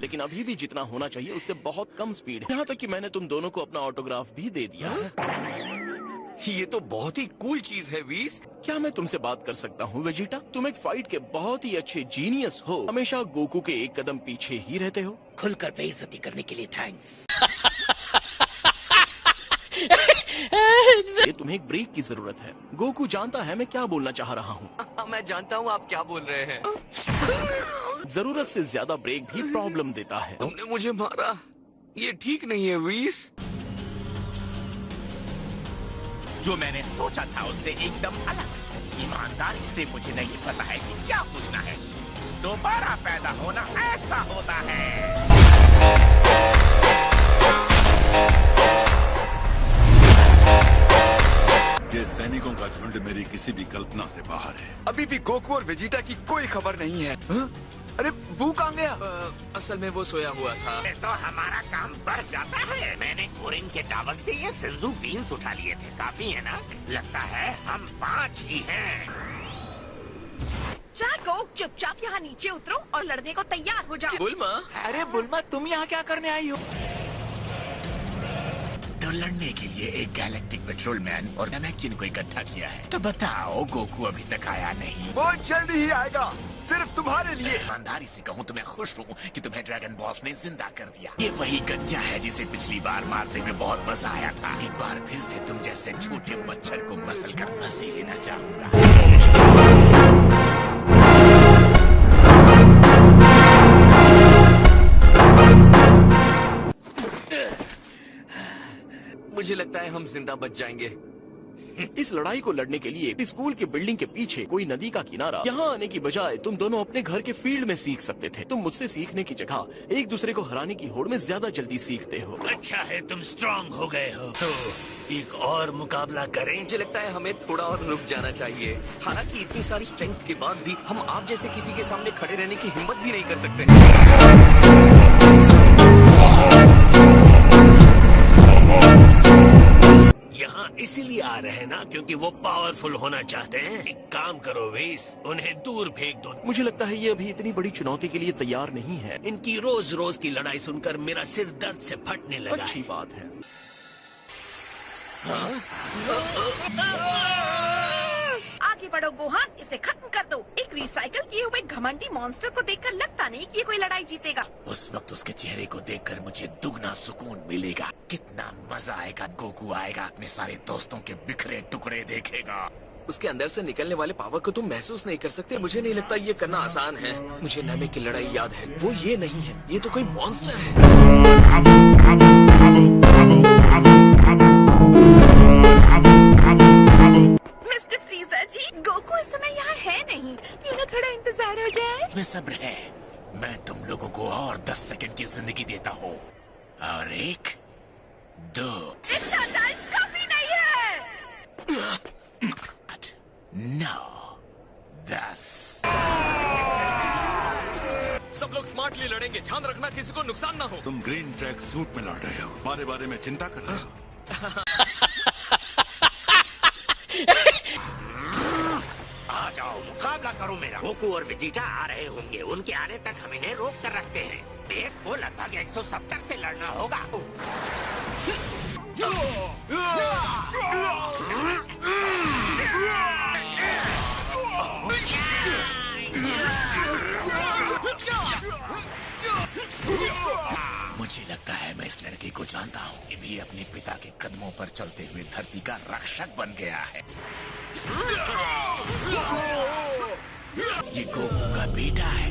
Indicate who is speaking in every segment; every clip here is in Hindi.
Speaker 1: लेकिन अभी भी जितना होना चाहिए उससे बहुत कम स्पीड है। यहाँ तक कि मैंने तुम दोनों को अपना ऑटोग्राफ भी दे दिया।
Speaker 2: ये तो बहुत ही कूल चीज है वीस।
Speaker 1: क्या मैं तुमसे बात कर सकता हूँ वेजिटा? तुम एक फाइट के बहुत ही अच्छे जीनियस हो, हमेशा गोकू के एक कदम पीछे ही रहते हो।
Speaker 3: खुलकर बेइज्जती करने के लिए थैंक्स।
Speaker 1: ये तुम्हें एक ब्रेक की जरूरत है। गोकू जानता है मैं क्या बोलना चाह रहा हूँ।
Speaker 2: मैं जानता हूँ आप क्या बोल रहे हैं।
Speaker 1: जरूरत से ज्यादा ब्रेक भी प्रॉब्लम देता है।
Speaker 2: तुमने मुझे मारा, ये ठीक नहीं है वीस।
Speaker 3: जो मैंने सोचा था उससे एकदम अलग। ईमानदारी से मुझे नहीं पता है कि क्या सोचना है। दोबारा पैदा होना ऐसा होता है।
Speaker 4: ये सैनिकों का झुंड मेरी किसी भी कल्पना से बाहर है।
Speaker 2: अभी भी गोकू और वेजिटा की कोई खबर नहीं है। अरे बू कहाँ गया? असल में वो सोया हुआ था।
Speaker 3: तो हमारा काम बढ़ जाता है। मैंने कोरिन के टावर से ये सिंजू बीन्स उठा लिए थे। काफी है ना? लगता है हम 5 ही हैं।
Speaker 5: जागो, चुपचाप यहाँ नीचे उतरो और लड़ने को तैयार हो जाओ।
Speaker 2: बुल्मा, अरे बुल्मा तुम यहाँ क्या करने आई हो?
Speaker 3: तो लड़ने के लिए एक गैलेक्टिक पेट्रोलमैन और नमैकिन को इकट्ठा किया है। तो बताओ गोकू अभी तक आया नहीं।
Speaker 2: वो जल्द ही आएगा, सिर्फ तुम्हारे लिए।
Speaker 3: ईमानदारी से कहूँ तो मैं खुश हूँ कि तुम्हें ड्रैगन बॉल्स ने जिंदा कर दिया। ये वही गंजा है जिसे पिछली बार मारते हुए बहुत मजा आया था। एक बार फिर से तुम जैसे छोटे मच्छर को मसल कर मजे लेना चाहूंगा।
Speaker 2: मुझे लगता है हम जिंदा बच जाएंगे।
Speaker 1: इस लड़ाई को लड़ने के लिए स्कूल के बिल्डिंग के पीछे कोई नदी का किनारा, यहाँ आने की बजाय तुम दोनों अपने घर के फील्ड में सीख सकते थे। तुम मुझसे सीखने की जगह एक दूसरे को हराने की होड़ में ज्यादा जल्दी सीखते हो।
Speaker 3: अच्छा है तुम स्ट्रांग हो गए हो, तो एक और मुकाबला करें।
Speaker 2: मुझे लगता है हमें थोड़ा और रुक जाना चाहिए। हालांकि इतनी सारी स्ट्रेंथ के बाद भी हम आप जैसे किसी के सामने खड़े रहने की हिम्मत भी नहीं कर सकते।
Speaker 3: यहाँ इसीलिए आ रहे हैं ना क्योंकि वो पावरफुल होना चाहते हैं। एक काम करो वेस, उन्हें दूर फेंक दो।
Speaker 1: मुझे लगता है ये अभी इतनी बड़ी चुनौती के लिए तैयार नहीं है।
Speaker 3: इनकी रोज रोज की लड़ाई सुनकर मेरा सिर दर्द से फटने लगा
Speaker 1: अच्छी
Speaker 3: है।
Speaker 1: बात है।
Speaker 5: आगे बढ़ो गोहान, इसे खत्म कर दो। एक रिसाइकल किए हुए घमंडी मॉन्स्टर को देखकर लगता नहीं कि ये कोई लड़ाई जीतेगा।
Speaker 3: उस वक्त उसके चेहरे को देखकर मुझे दुगना सुकून मिलेगा। कितना मजा आएगा। गोकू आएगा, अपने सारे दोस्तों के बिखरे टुकड़े देखेगा।
Speaker 2: उसके अंदर से निकलने वाले पावर को तुम महसूस नहीं कर सकते। मुझे नहीं लगता ये करना आसान है। मुझे नामे की लड़ाई याद है, वो ये नहीं है, ये तो कोई मॉन्स्टर है।
Speaker 5: मिस्टर फ्रीजर जी, गोकू इस समय यहाँ है नहीं। क्यों ना थोड़ा इंतजार हो जाए?
Speaker 3: में सब्र है। मैं तुम लोगों को और 10 सेकंड की जिंदगी देता हूँ। और 1, 2,
Speaker 5: इतना टाइम काफी नहीं है।
Speaker 3: 8, 9, 10।
Speaker 2: सब लोग स्मार्टली लड़ेंगे। ध्यान रखना किसी को नुकसान ना हो।
Speaker 4: तुम ग्रीन ट्रैक सूट में लड़ रहे हो, हमारे बारे में चिंता कर रहे हो।
Speaker 3: आ जाओ, मुकाबला करो मेरा। गोकू और वेजिटा आ रहे होंगे। उनके आने तक हम इन्हें रोक कर रखते हैं। एक को लगभग 170 से लड़ना होगा। मुझे लगता है मैं इस लड़के को जानता हूँ। ये भी अपने पिता के कदमों पर चलते हुए धरती का रक्षक बन गया है। ये गोकू का बेटा है।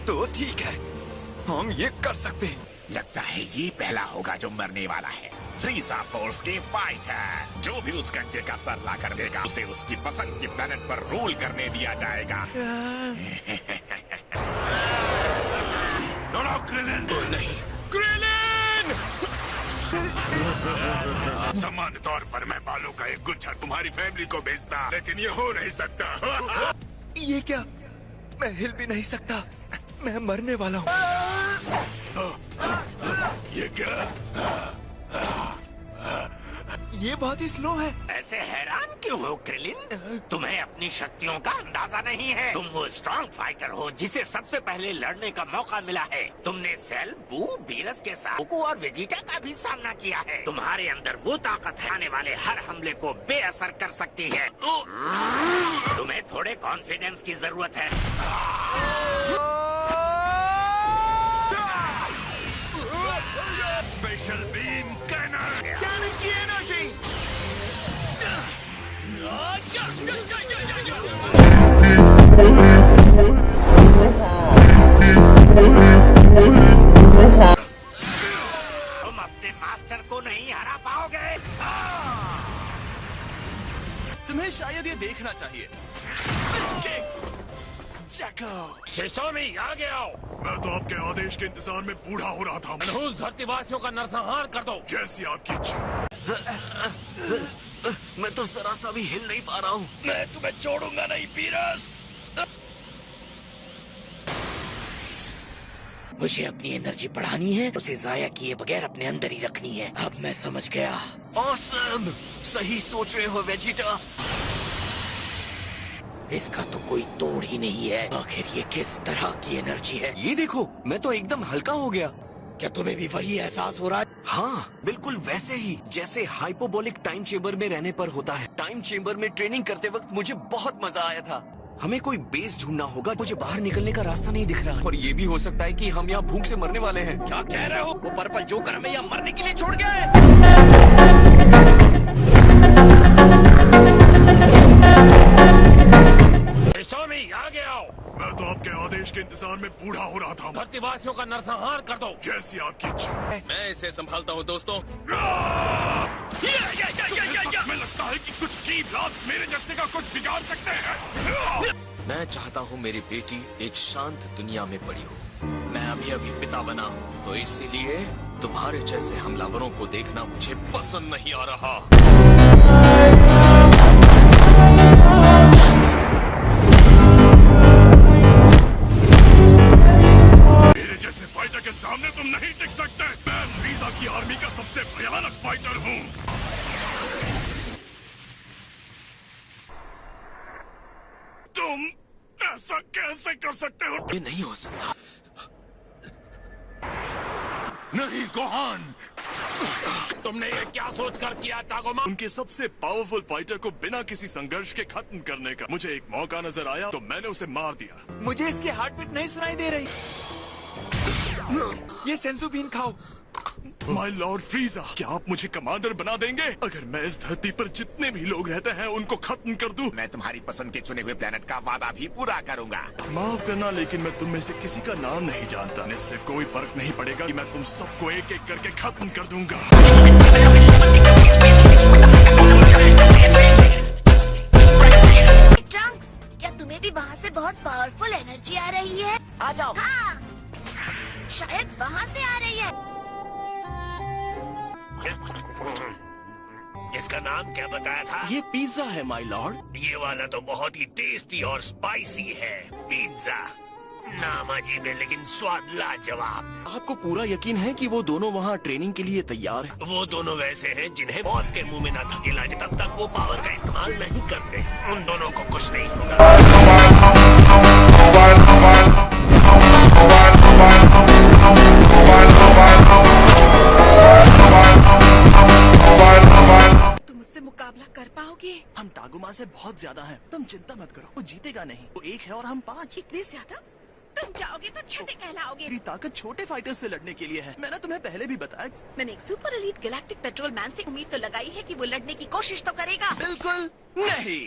Speaker 2: तो ठीक है, हम ये कर सकते हैं।
Speaker 3: लगता है ये पहला होगा जो मरने वाला है। फ्रीजा फोर्स के फाइटर्स, जो भी उस गंजे का सर ला कर देगा उसे उसकी पसंद की प्लेनेट पर रूल करने दिया जाएगा।
Speaker 4: दौड़ाओ क्रिलिन।
Speaker 2: क्रिलिन!
Speaker 4: सामान्य तौर पर मैं
Speaker 3: बालों का एक गुच्छा तुम्हारी फैमिली को भेजता, लेकिन ये हो नहीं सकता।
Speaker 2: ये क्या? मैं हिल भी नहीं सकता। मैं मरने वाला हूँ।
Speaker 3: ये क्या?
Speaker 2: ये बहुत ही स्लो है।
Speaker 6: ऐसे हैरान क्यों हो क्रिलिन? तुम्हें अपनी शक्तियों का अंदाजा नहीं है। तुम वो स्ट्रॉन्ग फाइटर हो जिसे सबसे पहले लड़ने का मौका मिला है। तुमने सेल, बू, बीरस के साथ गोकू और वेजिटा का भी सामना किया है। तुम्हारे अंदर वो ताकत है आने वाले हर हमले को बेअसर कर सकती है। तुम्हें थोड़े कॉन्फिडेंस की जरूरत है।
Speaker 3: Special beam cannon.
Speaker 2: कैनन की एनर्जी।
Speaker 6: तुम अपने मास्टर को नहीं हरा पाओगे।
Speaker 2: तुम्हें शायद ये देखना चाहिए।
Speaker 7: शिशोमी आगे आओ।
Speaker 4: मैं तो आपके आदेश के इंतजार में बूढ़ा हो रहा था।
Speaker 7: मनहूस धरतीवासियों का नरसंहार कर दो।
Speaker 4: जैसी आपकी इच्छा।
Speaker 2: मैं तो जरा सा भी हिल नहीं पा रहा हूँ।
Speaker 3: मैं तुम्हें छोड़ूंगा नहीं बीरस।
Speaker 6: मुझे अपनी एनर्जी बढ़ानी है, उसे जाया किए बगैर अपने अंदर ही रखनी है। अब मैं समझ गया।
Speaker 2: ऑसम! सही सोच रहे हो वेजिटा।
Speaker 6: इसका तो कोई तोड़ ही नहीं है। आखिर ये किस तरह की एनर्जी है?
Speaker 2: ये देखो, मैं तो एकदम हल्का हो गया।
Speaker 6: क्या तुम्हें भी वही एहसास हो रहा है?
Speaker 2: हाँ, बिल्कुल वैसे ही जैसे हाइपोबोलिक टाइम चेम्बर में रहने पर होता है। टाइम चेम्बर में ट्रेनिंग करते वक्त मुझे बहुत मजा आया था। हमें कोई बेस ढूंढना होगा। मुझे बाहर निकलने का रास्ता नहीं दिख रहा, और ये भी हो सकता है कि हम यहाँ भूख से मरने वाले हैं।
Speaker 3: क्या कह रहे हो? वो पर्पल जोकर हमें यहाँ मरने के लिए छोड़ गए।
Speaker 7: शिशोमी आगे आओ।
Speaker 4: मैं तो आपके आदेश के इंतजार में बूढ़ा हो रहा था।
Speaker 7: धरतीवासियों का नरसंहार कर दो।
Speaker 4: जैसी आपकी इच्छा।
Speaker 2: मैं इसे संभालता हूँ दोस्तों।
Speaker 4: सच में लगता है कि कुछ की ब्लास्ट मेरे जैसे का कुछ बिगाड़ सकते हैं।
Speaker 2: मैं चाहता हूँ मेरी बेटी एक शांत दुनिया में बड़ी हो। मैं अभी पिता बना हूँ, तो इसीलिए तुम्हारे जैसे हमलावरों को देखना मुझे पसंद नहीं आ रहा।
Speaker 4: मेरे जैसे फाइटर के सामने तुम नहीं टिक सकते। मैं रीजा की आर्मी का सबसे भयानक फाइटर हूँ। तुम ऐसा कैसे कर सकते हो?
Speaker 2: ये नहीं हो सकता।
Speaker 3: नहीं गोहान।
Speaker 7: तुमने ये क्या सोचकर किया टागोमा?
Speaker 4: उनके सबसे पावरफुल फाइटर को बिना किसी संघर्ष के खत्म करने का मुझे एक मौका नजर आया, तो मैंने उसे मार दिया।
Speaker 2: मुझे इसकी हार्ट बीट नहीं सुनाई दे रही। ये सेंसू बीन खाओ।
Speaker 4: माय लॉर्ड फ्रीजा, क्या आप मुझे कमांडर बना देंगे? अगर मैं इस धरती पर जितने भी लोग रहते हैं उनको खत्म कर दूं।
Speaker 3: मैं तुम्हारी पसंद के चुने हुए प्लेनेट का वादा भी पूरा करूंगा।
Speaker 4: माफ करना, लेकिन मैं तुम में से किसी का नाम नहीं जानता। इससे कोई फर्क नहीं पड़ेगा कि मैं तुम सबको एक एक करके खत्म कर दूंगा।
Speaker 5: ट्रंक्स, क्या तुम्हें भी वहाँ से बहुत पावरफुल एनर्जी आ रही है?
Speaker 2: आ जाओ।
Speaker 5: हाँ, शायद वहाँ से आ रही है।
Speaker 6: इसका नाम क्या बताया था?
Speaker 1: ये पिज्जा है माय लॉर्ड।
Speaker 6: ये वाला तो बहुत ही टेस्टी और स्पाइसी है। पिज्जा नाम अजीब है लेकिन स्वाद लाजवाब।
Speaker 1: आपको पूरा यकीन है कि वो दोनों वहाँ ट्रेनिंग के लिए तैयार हैं?
Speaker 6: वो दोनों वैसे हैं जिन्हें मौत के मुंह में न धकेला जाए तब तक वो पावर का इस्तेमाल नहीं करते। उन दोनों को कुछ नहीं होगा।
Speaker 5: तुम उससे मुकाबला कर पाओगे?
Speaker 2: हम टागुमा से बहुत ज्यादा हैं। तुम चिंता मत करो, वो जीतेगा नहीं। वो एक है और हम 5।
Speaker 5: इतने ज्यादा? तुम जाओगे तो छठे कहलाओगे।
Speaker 2: मेरी ताकत छोटे फाइटर्स से लड़ने के लिए है। मैंने तुम्हें पहले भी बताया।
Speaker 5: मैंने एक super elite galactic petrol man से उम्मीद तो लगाई है कि वो लड़ने की कोशिश तो करेगा।
Speaker 2: बिल्कुल नहीं।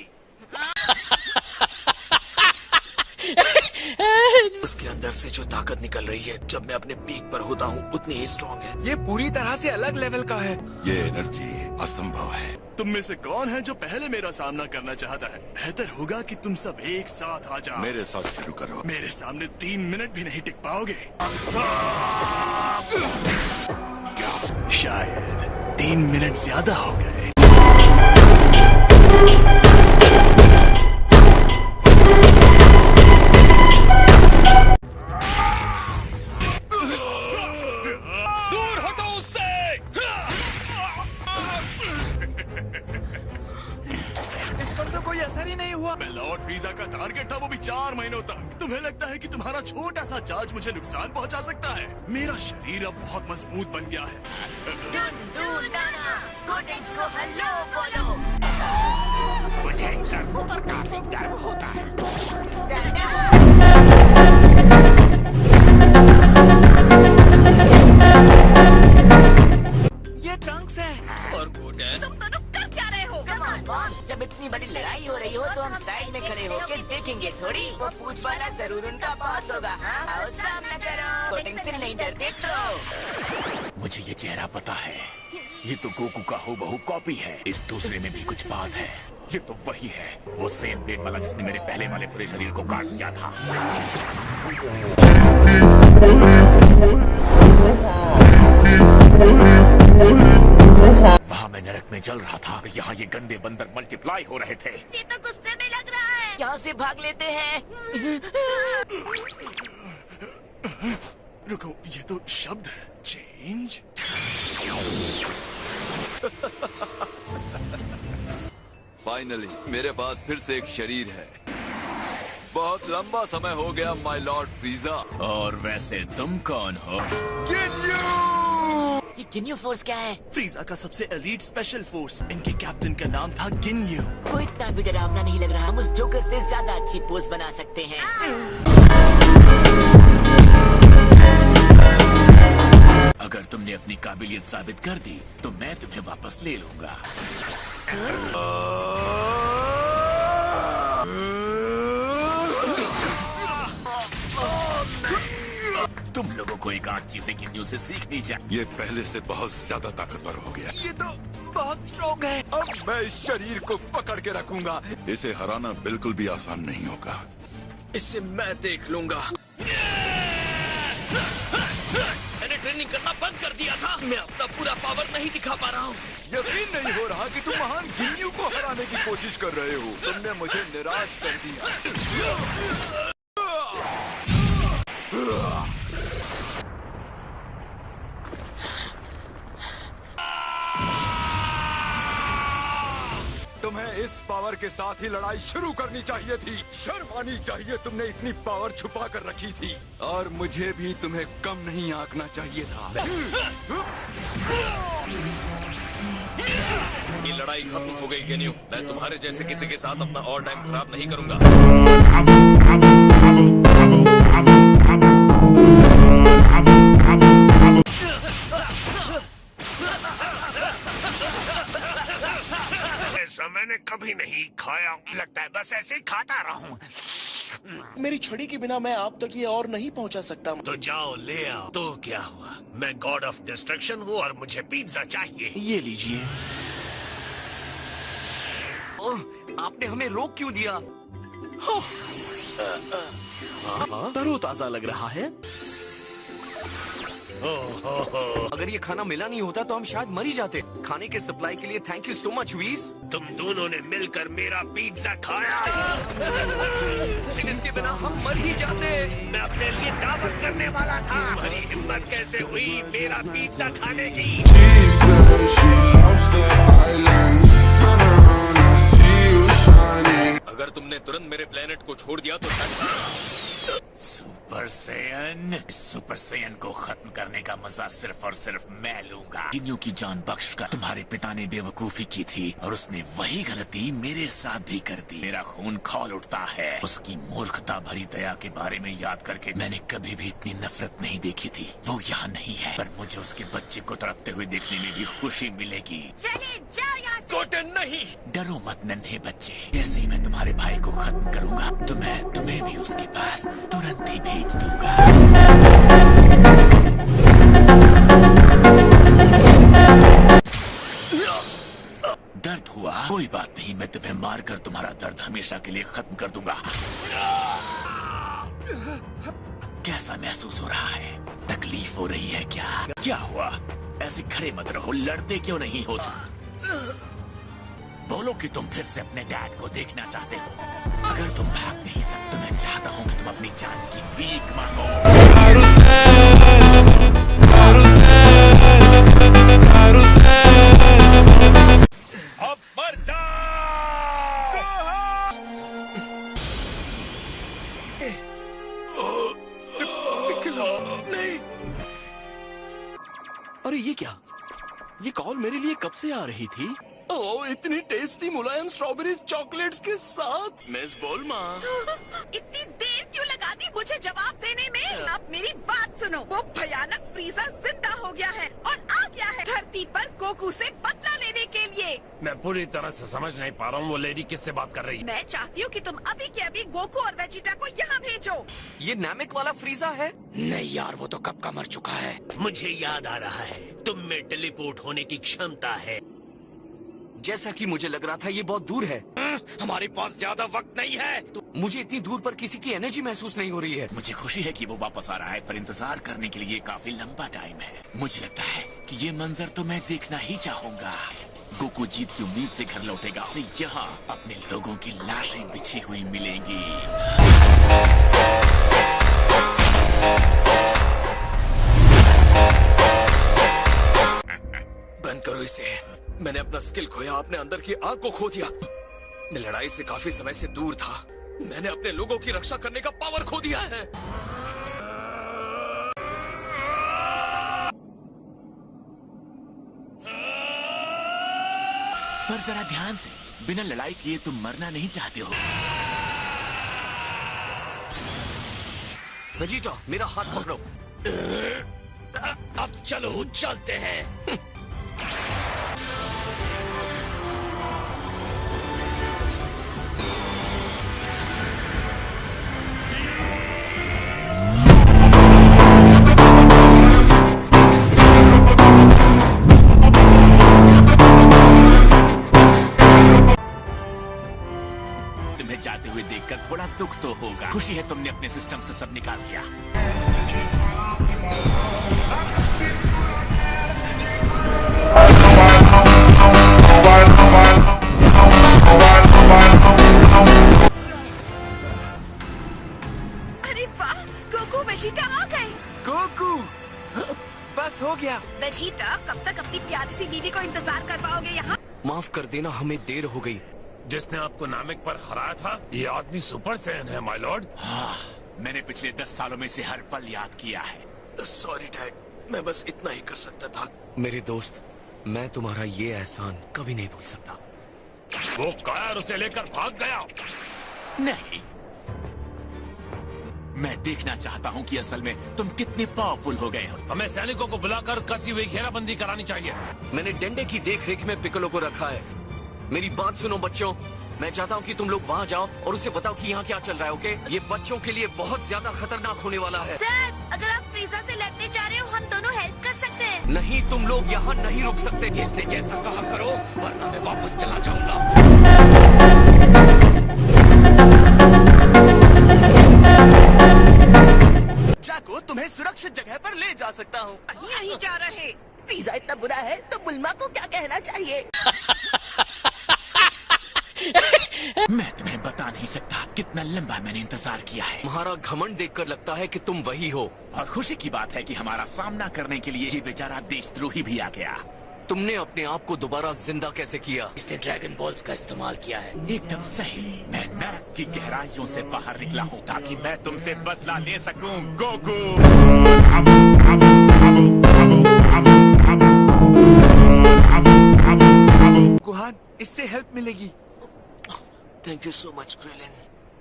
Speaker 2: उसके अंदर से जो ताकत निकल रही है जब मैं अपने पीक पर होता हूँ उतनी ही स्ट्रॉन्ग है। ये पूरी तरह से अलग लेवल का है।
Speaker 4: ये एनर्जी असंभव है। तुम में से कौन है जो पहले मेरा सामना करना चाहता है? बेहतर होगा कि तुम सब एक साथ आ जाओ। मेरे साथ शुरू करो। मेरे सामने 3 मिनट भी नहीं टिक पाओगे। शायद 3 मिनट ज्यादा हो गए।
Speaker 1: दूर हटो उससे।
Speaker 4: इस पर तो कोई असर ही नहीं हुआ। मैं लॉर्ड फ्रीजा का टारगेट था, वो भी 4 महीनों तक। तुम्हें लगता है कि तुम्हारा छोटा सा चार्ज मुझे नुकसान पहुंचा सकता है? मेरा शरीर अब बहुत मजबूत बन गया है।
Speaker 6: मुझे इन लड़कों पर काफी गर्व होता है।
Speaker 1: ये ट्रंक्स है और गोटेन।
Speaker 5: तुम दोनों कर क्या रहे हो?
Speaker 8: जब इतनी बड़ी लड़ाई हो रही हो तो हम साइड में खड़े होकर देखेंगे थोड़ी। वो पूछ वाला जरूर उनका बॉस होगा। हाँ, आओ सामना करो। कोटिंग से नहीं डरते तो।
Speaker 3: मुझे ये चेहरा पता है, ये तो गोकू का हूबहू कॉपी है। इस दूसरे में भी कुछ बात है। ये तो वही है, वो सेम ब्लेड वाला जिसने मेरे पहले वाले पूरे शरीर को काट दिया था। वहाँ मैं नरक में जल रहा था, यहाँ ये गंदे बंदर मल्टीप्लाई हो रहे थे।
Speaker 5: ये तो गुस्से में लग रहा है।
Speaker 8: यहाँ से भाग लेते हैं।
Speaker 4: रुको, ये तो शब्द है। चेंज।
Speaker 9: फाइनली मेरे पास फिर से एक शरीर है। बहुत लंबा समय हो गया माय लॉर्ड फ्रीजा।
Speaker 3: और वैसे तुम कौन हो?
Speaker 8: ये गिन्यू फोर्स क्या है?
Speaker 4: फ्रीजा का सबसे एलीट स्पेशल फोर्स। इनके कैप्टन का नाम था गिन्यू।
Speaker 8: वो इतना भी डरावना नहीं लग रहा। हम उस जोकर से ज्यादा अच्छी पोज बना सकते हैं।
Speaker 3: अगर तुमने अपनी काबिलियत साबित कर दी तो मैं तुम्हें वापस ले लूंगा। तुम लोगों को एक आध चीजें गिन्यू से सीखनी चाहिए।
Speaker 10: ये पहले से बहुत ज्यादा ताकतवर हो गया।
Speaker 9: ये तो बहुत स्ट्रॉन्ग है। अब मैं इस शरीर को पकड़ के रखूंगा।
Speaker 10: इसे हराना बिल्कुल भी आसान नहीं होगा।
Speaker 1: इसे मैं देख लूंगा। मैंने ट्रेनिंग करना बंद कर दिया था। मैं अपना पूरा पावर नहीं दिखा पा रहा हूँ।
Speaker 9: यकीन नहीं हो रहा कि तुम महान गिन्यू को हराने की कोशिश कर रहे हो। तुमने मुझे निराश कर दिया। तुम्हें इस पावर के साथ ही लड़ाई शुरू करनी चाहिए थी। शर्म आनी चाहिए, तुमने इतनी पावर छुपा कर रखी थी। और मुझे भी तुम्हें कम नहीं आंकना चाहिए था।
Speaker 1: ये लड़ाई खत्म हो गई गिन्यू। मैं तुम्हारे जैसे किसी के साथ अपना और टाइम खराब नहीं करूंगा।
Speaker 6: ऐसा मैंने कभी नहीं खाया। लगता है बस ऐसे ही खाता रहूं।
Speaker 1: मेरी छड़ी के बिना मैं आप तक ये और नहीं पहुंचा सकता।
Speaker 6: तो जाओ ले आओ। तो क्या हुआ? मैं गॉड ऑफ डिस्ट्रक्शन हूँ और मुझे पिज्जा चाहिए।
Speaker 1: ये लीजिए।
Speaker 2: ओह, आपने हमें रोक क्यों दिया?
Speaker 1: तरोताजा लग रहा है।
Speaker 2: अगर ये खाना मिला नहीं होता तो हम शायद मर ही जाते। खाने के सप्लाई के लिए थैंक यू सो मच वीज।
Speaker 6: तुम दोनों ने मिलकर मेरा पिज्जा खाया।
Speaker 2: लेकिन इसके बिना हम मर ही जाते।
Speaker 6: मैं अपने लिए दावत करने वाला था। तुम्हारी हिम्मत कैसे हुई मेरा पिज्जा खाने की?
Speaker 1: अगर तुमने तुरंत मेरे प्लेनेट को छोड़ दिया तो शायद।
Speaker 3: सुपर सैयन को खत्म करने का मजा सिर्फ और सिर्फ मैं लूंगा। गिन्यू की जान बख्श कर तुम्हारे पिता ने बेवकूफी की थी और उसने वही गलती मेरे साथ भी कर दी। मेरा खून खौल उठता है। उसकी मूर्खता भरी दया के बारे में याद करके मैंने कभी भी इतनी नफरत नहीं देखी थी। वो यहाँ नहीं है, पर मुझे उसके बच्चे को तड़पते हुए देखने में भी खुशी मिलेगी।
Speaker 5: चले जाओ यहाँ से।
Speaker 1: गोटेन नहीं।
Speaker 3: डरो मत नन्हे बच्चे, जैसे ही मैं तुम्हारे भाई को खत्म करूंगा तो मैं तुम्हें भी उसके पास तुरंत ही भेज दूंगा। दर्द हुआ? कोई बात नहीं, मैं तुम्हें मारकर तुम्हारा दर्द हमेशा के लिए खत्म कर दूंगा। कैसा महसूस हो रहा है? तकलीफ हो रही है क्या? क्या हुआ? ऐसे खड़े मत रहो, लड़ते क्यों नहीं हो? बोलो कि तुम फिर से अपने डैड को देखना चाहते हो। अगर तुम भाग नहीं सकते तो मैं चाहता हूँ कि तुम अपनी जान की भीख मांगो।
Speaker 7: अब मर जा।
Speaker 1: नहीं। अरे ये क्या? ये कॉल मेरे लिए कब से आ रही थी? ओह, इतनी टेस्टी मुलायम स्ट्रॉबेरीज चॉकलेट्स के साथ। मिस बोलमा,
Speaker 5: इतनी देर क्यों लगा दी मुझे जवाब देने में? अब मेरी बात सुनो। वो भयानक फ्रीजा जिंदा हो गया है और आ गया है धरती पर गोकू से बदला लेने के लिए।
Speaker 7: मैं पूरी तरह से समझ नहीं पा रहा हूँ वो लेडी किससे बात कर रही है।
Speaker 5: मैं चाहती हूँ कि तुम अभी के अभी गोकू और वेजिटा को यहाँ भेजो।
Speaker 2: ये नामिक वाला फ्रीजा है?
Speaker 6: नहीं यार, वो तो कब का मर चुका है। मुझे याद आ रहा है, तुम में टेलीपोर्ट होने की क्षमता है।
Speaker 2: जैसा कि मुझे लग रहा था ये बहुत दूर है।
Speaker 6: हमारे पास ज्यादा वक्त नहीं है।
Speaker 2: तो मुझे इतनी दूर पर किसी की एनर्जी महसूस नहीं हो रही है।
Speaker 3: मुझे खुशी है कि वो वापस आ रहा है, पर इंतजार करने के लिए काफी लंबा टाइम है। मुझे लगता है कि ये मंजर तो मैं देखना ही चाहूंगा। गोकू जीत की उम्मीद से घर लौटेगा, तो यहाँ अपने लोगों की लाशें बिछी हुई मिलेंगी।
Speaker 1: बंद करो इसे। मैंने अपना स्किल खोया, अपने अंदर की आग को खो दिया। मैं लड़ाई से काफी समय से दूर था। मैंने अपने लोगों की रक्षा करने का पावर खो दिया है।
Speaker 3: पर जरा ध्यान से, बिना लड़ाई किए तुम मरना नहीं चाहते हो।
Speaker 2: वेजिटा, मेरा हाथ पकड़ो।
Speaker 6: अब चलो, चलते हैं।
Speaker 3: तुम्हें जाते हुए देखकर थोड़ा दुख तो होगा। खुशी है तुमने अपने सिस्टम से सब निकाल दिया।
Speaker 5: अरे वाह, गोकू वेजिटा आ गए।
Speaker 1: गोकू, बस हो गया।
Speaker 5: वेजिटा, कब तक अपनी प्यारी सी बीवी को इंतजार कर पाओगे यहाँ?
Speaker 2: माफ कर देना, हमें देर हो गई।
Speaker 7: जिसने आपको नामिक पर हराया था, ये आदमी सुपर सैयन है माय लॉर्ड।
Speaker 3: हाँ, मैंने पिछले 10 सालों में से हर पल याद किया है।
Speaker 1: सॉरी डैड, मैं बस इतना ही कर सकता था।
Speaker 2: मेरे दोस्त, मैं तुम्हारा ये एहसान कभी नहीं भूल सकता।
Speaker 7: वो कायर उसे लेकर भाग गया।
Speaker 3: नहीं, मैं देखना चाहता हूँ कि असल में तुम कितने पावरफुल हो गए हो।
Speaker 7: हमें सैनिकों को बुलाकर कसी हुई घेराबंदी करानी चाहिए।
Speaker 2: मैंने डंडे की देखरेख में पिकोलो को रखा है। मेरी बात सुनो बच्चों, मैं चाहता हूँ कि तुम लोग वहाँ जाओ और उसे बताओ कि यहाँ क्या चल रहा है, ओके? ये बच्चों के लिए बहुत ज्यादा खतरनाक होने वाला है।
Speaker 5: डैड, अगर आप फ्रीजा से लड़ने जा रहे हो, हम दोनों हेल्प कर सकते हैं।
Speaker 2: नहीं, तुम लोग यहाँ नहीं रुक सकते।
Speaker 6: इसने जैसा कहा करो, वरना मैं वापस चला जाऊंगा।
Speaker 1: जाको, तुम्हें सुरक्षित जगह पर ले जा सकता हूँ।
Speaker 5: यहीं जा रहे।
Speaker 8: फ्रीजा इतना बुरा है तो बुल्मा को क्या कहना चाहिए?
Speaker 3: मैं तुम्हें बता नहीं सकता कितना लंबा मैंने इंतजार किया है।
Speaker 2: तुम्हारा घमंड देखकर लगता है कि तुम वही हो।
Speaker 3: और खुशी की बात है कि हमारा सामना करने के लिए ये बेचारा देशद्रोही भी आ गया।
Speaker 2: तुमने अपने आप को दोबारा जिंदा कैसे किया?
Speaker 6: इसने ड्रैगन बॉल्स का इस्तेमाल किया है।
Speaker 3: एकदम सही। मैं नरक की गहराइयों से बाहर निकला हूँ ताकि मैं तुमसे बदला ले सकूं, गोकू।
Speaker 1: गुहान, इससे हेल्प मिलेगी। Thank you so much Krillin,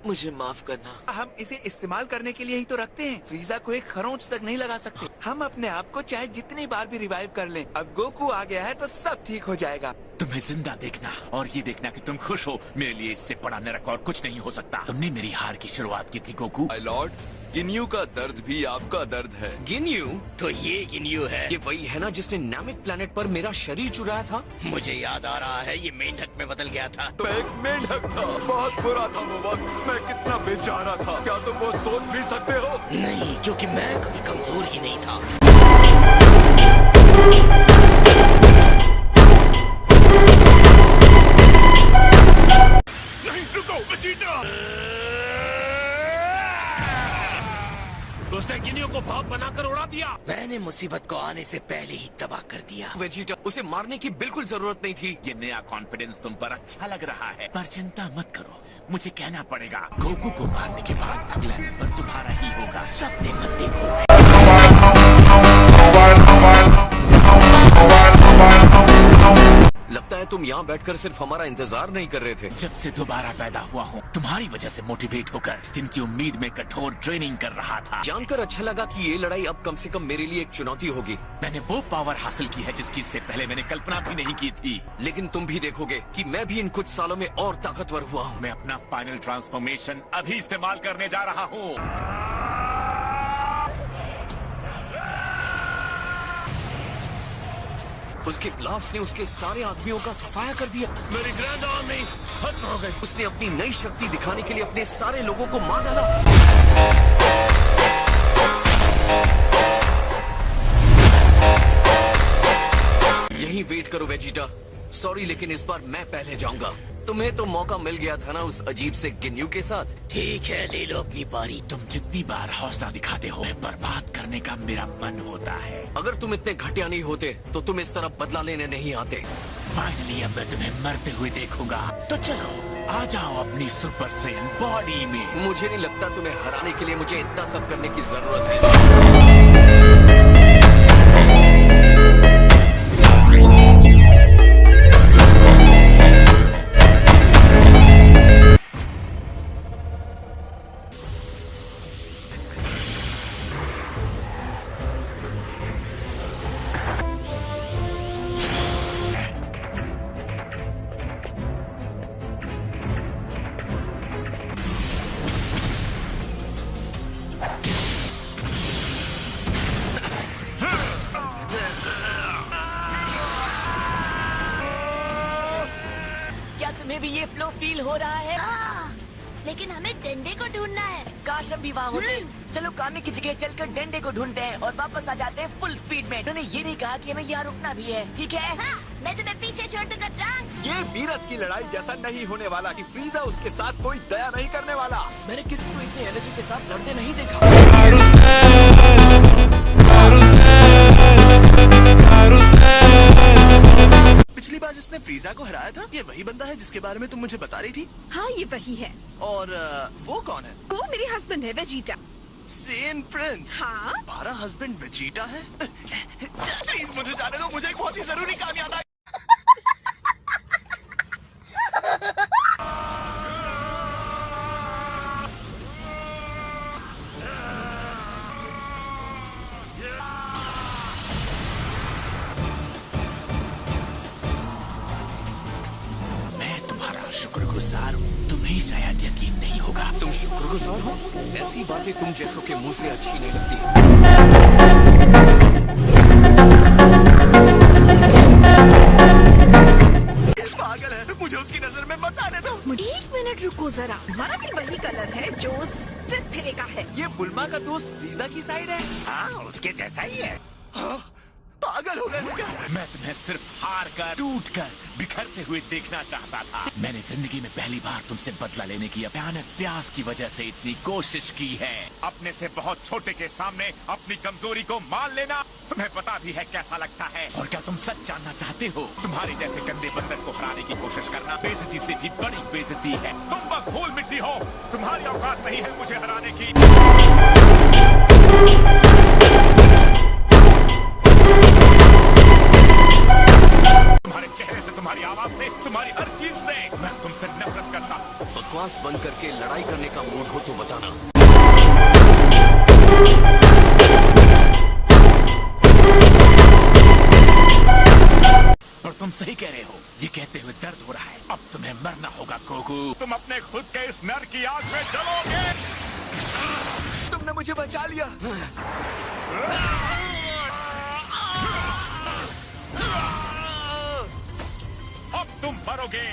Speaker 1: मुझे माफ करना। हम इसे इस्तेमाल करने के लिए ही तो रखते हैं। फ्रीजा को एक खरोंच तक नहीं लगा सकते। हम अपने आप को चाहे जितनी बार भी रिवाइव कर लें, अब गोकू आ गया है तो सब ठीक हो जाएगा।
Speaker 3: तुम्हें जिंदा देखना और ये देखना कि तुम खुश हो, मेरे लिए इससे बड़ा नरक और कुछ नहीं हो सकता। तुमने मेरी हार की शुरुआत की थी गोकू।
Speaker 9: माय लॉर्ड, गिन्यू का दर्द भी आपका दर्द है।
Speaker 2: गिन्यू?
Speaker 6: तो ये गिन्यू है।
Speaker 2: ये वही है ना जिसने नामिक प्लेनेट पर मेरा शरीर चुराया था?
Speaker 6: मुझे याद आ रहा है, ये मेंढक में बदल गया था।
Speaker 9: मैं एक मेंढक था। बहुत बुरा था वो वक्त। मैं कितना बेचारा था, क्या तुम वो सोच भी सकते हो?
Speaker 6: नहीं, क्योंकि मैं कभी कमजोर ही नहीं था।
Speaker 4: वेजिटा!
Speaker 7: उसने गिनियों को भाप बनाकर उड़ा दिया।
Speaker 6: मैंने मुसीबत को आने से पहले ही तबाह कर दिया।
Speaker 2: वेजिटा, उसे मारने की बिल्कुल जरूरत नहीं थी।
Speaker 3: ये नया कॉन्फिडेंस तुम पर अच्छा लग रहा है, पर चिंता मत करो, मुझे कहना पड़ेगा, गोकू को मारने के बाद अगला नंबर तुम्हारा ही होगा।
Speaker 6: सपने मत देखो।
Speaker 2: लगता है तुम यहाँ बैठकर सिर्फ हमारा इंतजार नहीं कर रहे थे।
Speaker 3: जब से दोबारा पैदा हुआ हूँ, तुम्हारी वजह से मोटिवेट होकर इस दिन की उम्मीद में कठोर ट्रेनिंग कर रहा था।
Speaker 2: जानकर अच्छा लगा कि ये लड़ाई अब कम से कम मेरे लिए एक चुनौती होगी।
Speaker 3: मैंने वो पावर हासिल की है जिसकी इससे पहले मैंने कल्पना भी नहीं की थी।
Speaker 2: लेकिन तुम भी देखोगे कि मैं भी इन कुछ सालों में और ताकतवर हुआ हूँ।
Speaker 3: मैं अपना फाइनल ट्रांसफॉर्मेशन अभी इस्तेमाल करने जा रहा हूँ।
Speaker 2: उसके ब्लास्ट ने उसके सारे आदमियों का सफाया कर दिया।
Speaker 7: मेरी ग्रैंड आर्मी खत्म हो गई।
Speaker 2: उसने अपनी नई शक्ति दिखाने के लिए अपने सारे लोगों को मार डाला। यहीं वेट करो वेजिटा। सॉरी, लेकिन इस बार मैं पहले जाऊंगा। तुम्हें तो मौका मिल गया था ना उस अजीब से गिन्यू के साथ।
Speaker 6: ठीक है, ले लो अपनी बारी।
Speaker 3: तुम जितनी बार हौसला दिखाते हो, बर्बाद करने का मेरा मन होता है।
Speaker 2: अगर तुम इतने घटिया नहीं होते तो तुम इस तरह बदला लेने नहीं आते।
Speaker 3: फाइनली अब मैं तुम्हें मरते हुए देखूंगा। तो चलो आ जाओ अपनी सुपर सैयन बॉडी में।
Speaker 2: मुझे नहीं लगता तुम्हें हराने के लिए मुझे इतना सब करने की जरूरत है।
Speaker 8: तुम्हें भी ये फ्लो फील हो रहा है?
Speaker 11: लेकिन हमें डंडे को ढूंढना है।
Speaker 8: काश हम भी वहाँ होते। चलो कामी की जगह चलकर डंडे को ढूंढते हैं और वापस आ जाते हैं फुल स्पीड में। उन्होंने ये नहीं कहा कि हमें यहाँ रुकना भी है, ठीक है?
Speaker 11: हाँ, मैं तुम्हें पीछे छोड़ दूंगा ट्रंक्स।
Speaker 9: ये बीरस की लड़ाई जैसा नहीं होने वाला कि फ्रीजा उसके साथ कोई दया नहीं करने वाला।
Speaker 2: मैंने किसी को इतनी एनर्जी के साथ लड़ते नहीं देखा।
Speaker 4: पिछली बार जिसने फ्रीजा को हराया था, ये वही बंदा है जिसके बारे में तुम मुझे बता रही थी?
Speaker 5: हाँ, ये वही है।
Speaker 4: और वो कौन है?
Speaker 5: वो मेरे हस्बैंड है, वेजिटा।
Speaker 4: सेन प्रिंस।
Speaker 5: हाँ?
Speaker 4: हमारा हस्बैंड वेजिटा है? प्लीज मुझे जाने दो, मुझे एक बहुत ही जरूरी काम याद आया।
Speaker 3: शुक्रगुजार हूँ, तुम्हें शायद यकीन नहीं होगा।
Speaker 2: तुम शुक्रगुजार हो? ऐसी बातें तुम जैसों के मुंह से अच्छी नहीं लगती।
Speaker 4: पागल है, मुझे उसकी नजर में मत आने दो।
Speaker 5: 1 मिनट रुको जरा। हमारा भी वही कलर है जो सिर फिरे का है।
Speaker 9: ये बुल्मा का दोस्त फ्रीजा की साइड है।
Speaker 6: हाँ, उसके जैसा ही है।
Speaker 4: हाँ? पागल हो गए हो क्या?
Speaker 3: मैं तुम्हें सिर्फ हार कर, टूट कर, बिखरते हुए देखना चाहता था। मैंने जिंदगी में पहली बार तुमसे बदला लेने की भयानक प्यास की वजह से इतनी कोशिश की है।
Speaker 7: अपने से बहुत छोटे के सामने अपनी कमजोरी को मान लेना तुम्हें पता भी है कैसा लगता है।
Speaker 3: और क्या तुम सच जानना चाहते हो? तुम्हारे जैसे गंदे बंदर को हराने की कोशिश करना बेइज्जती से भी बड़ी बेइज्जती है।
Speaker 7: तुम बस धूल मिट्टी हो, तुम्हारी औकात नहीं है मुझे हराने की। तुम्हारे चेहरे से, तुम्हारी आवाज से, तुम्हारी हर चीज से मैं तुमसे नफरत करता हूँ।
Speaker 2: बकवास बंद करके लड़ाई करने का मूड हो तो बताना।
Speaker 3: पर तुम सही कह रहे हो, ये कहते हुए दर्द हो रहा है। अब तुम्हें मरना होगा गोकू।
Speaker 7: तुम अपने खुद के इस नर की आग में जलोगे।
Speaker 9: तुमने मुझे बचा लिया।
Speaker 7: अब तुम मरोगे।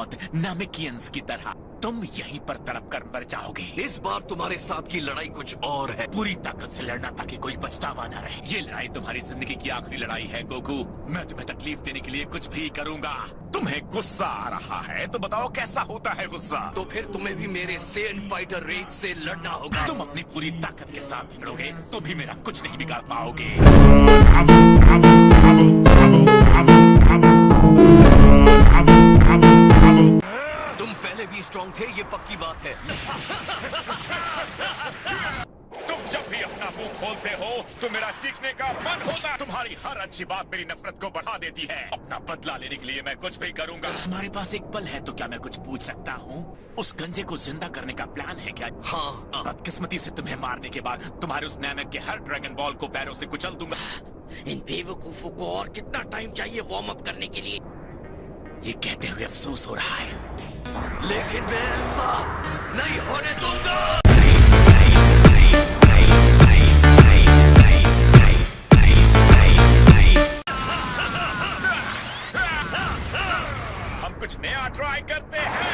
Speaker 3: साथ नामिकियंस की तरह तुम यहीं पर तड़प कर मर जाओगे।
Speaker 2: इस बार तुम्हारे साथ की लड़ाई कुछ और है।
Speaker 3: पूरी ताकत से लड़ना ताकि कोई पछतावा न रहे। ये लड़ाई तुम्हारी जिंदगी की आखिरी लड़ाई है गोकू। मैं तुम्हें तकलीफ देने के लिए कुछ भी करूंगा।
Speaker 7: तुम्हें गुस्सा आ रहा है तो बताओ कैसा होता है गुस्सा।
Speaker 2: तो फिर तुम्हें भी मेरे सेन फाइटर रेज से लड़ना होगा।
Speaker 3: तुम अपनी पूरी ताकत के साथ भिड़ोगे तो भी मेरा कुछ नहीं बिगाड़ पाओगे।
Speaker 2: तुम पहले भी स्ट्रॉन्ग थे, ये पक्की बात है।
Speaker 7: तुम जब भी अपना मुंह खोलते हो तो मेरा चीखने का मन होता है। तुम्हारी हर अच्छी बात मेरी नफरत को बढ़ा देती है। अपना बदला लेने के लिए मैं कुछ भी करूंगा।
Speaker 3: हमारे पास एक पल है तो क्या मैं कुछ पूछ सकता हूँ? उस गंजे को जिंदा करने का प्लान है क्या?
Speaker 2: हाँ।
Speaker 3: बदकिस्मती से तुम्हें मारने के बाद तुम्हारे उस नैमेक के हर ड्रैगन बॉल को पैरों से कुचल दूंगा।
Speaker 6: इन बेवकूफों को और कितना टाइम चाहिए वार्म अप करने के लिए?
Speaker 3: ये कहते हुए अफसोस हो रहा है,
Speaker 2: लेकिन मैं ऐसा नहीं होने दूंगा।
Speaker 7: हम कुछ नया ट्राई करते हैं।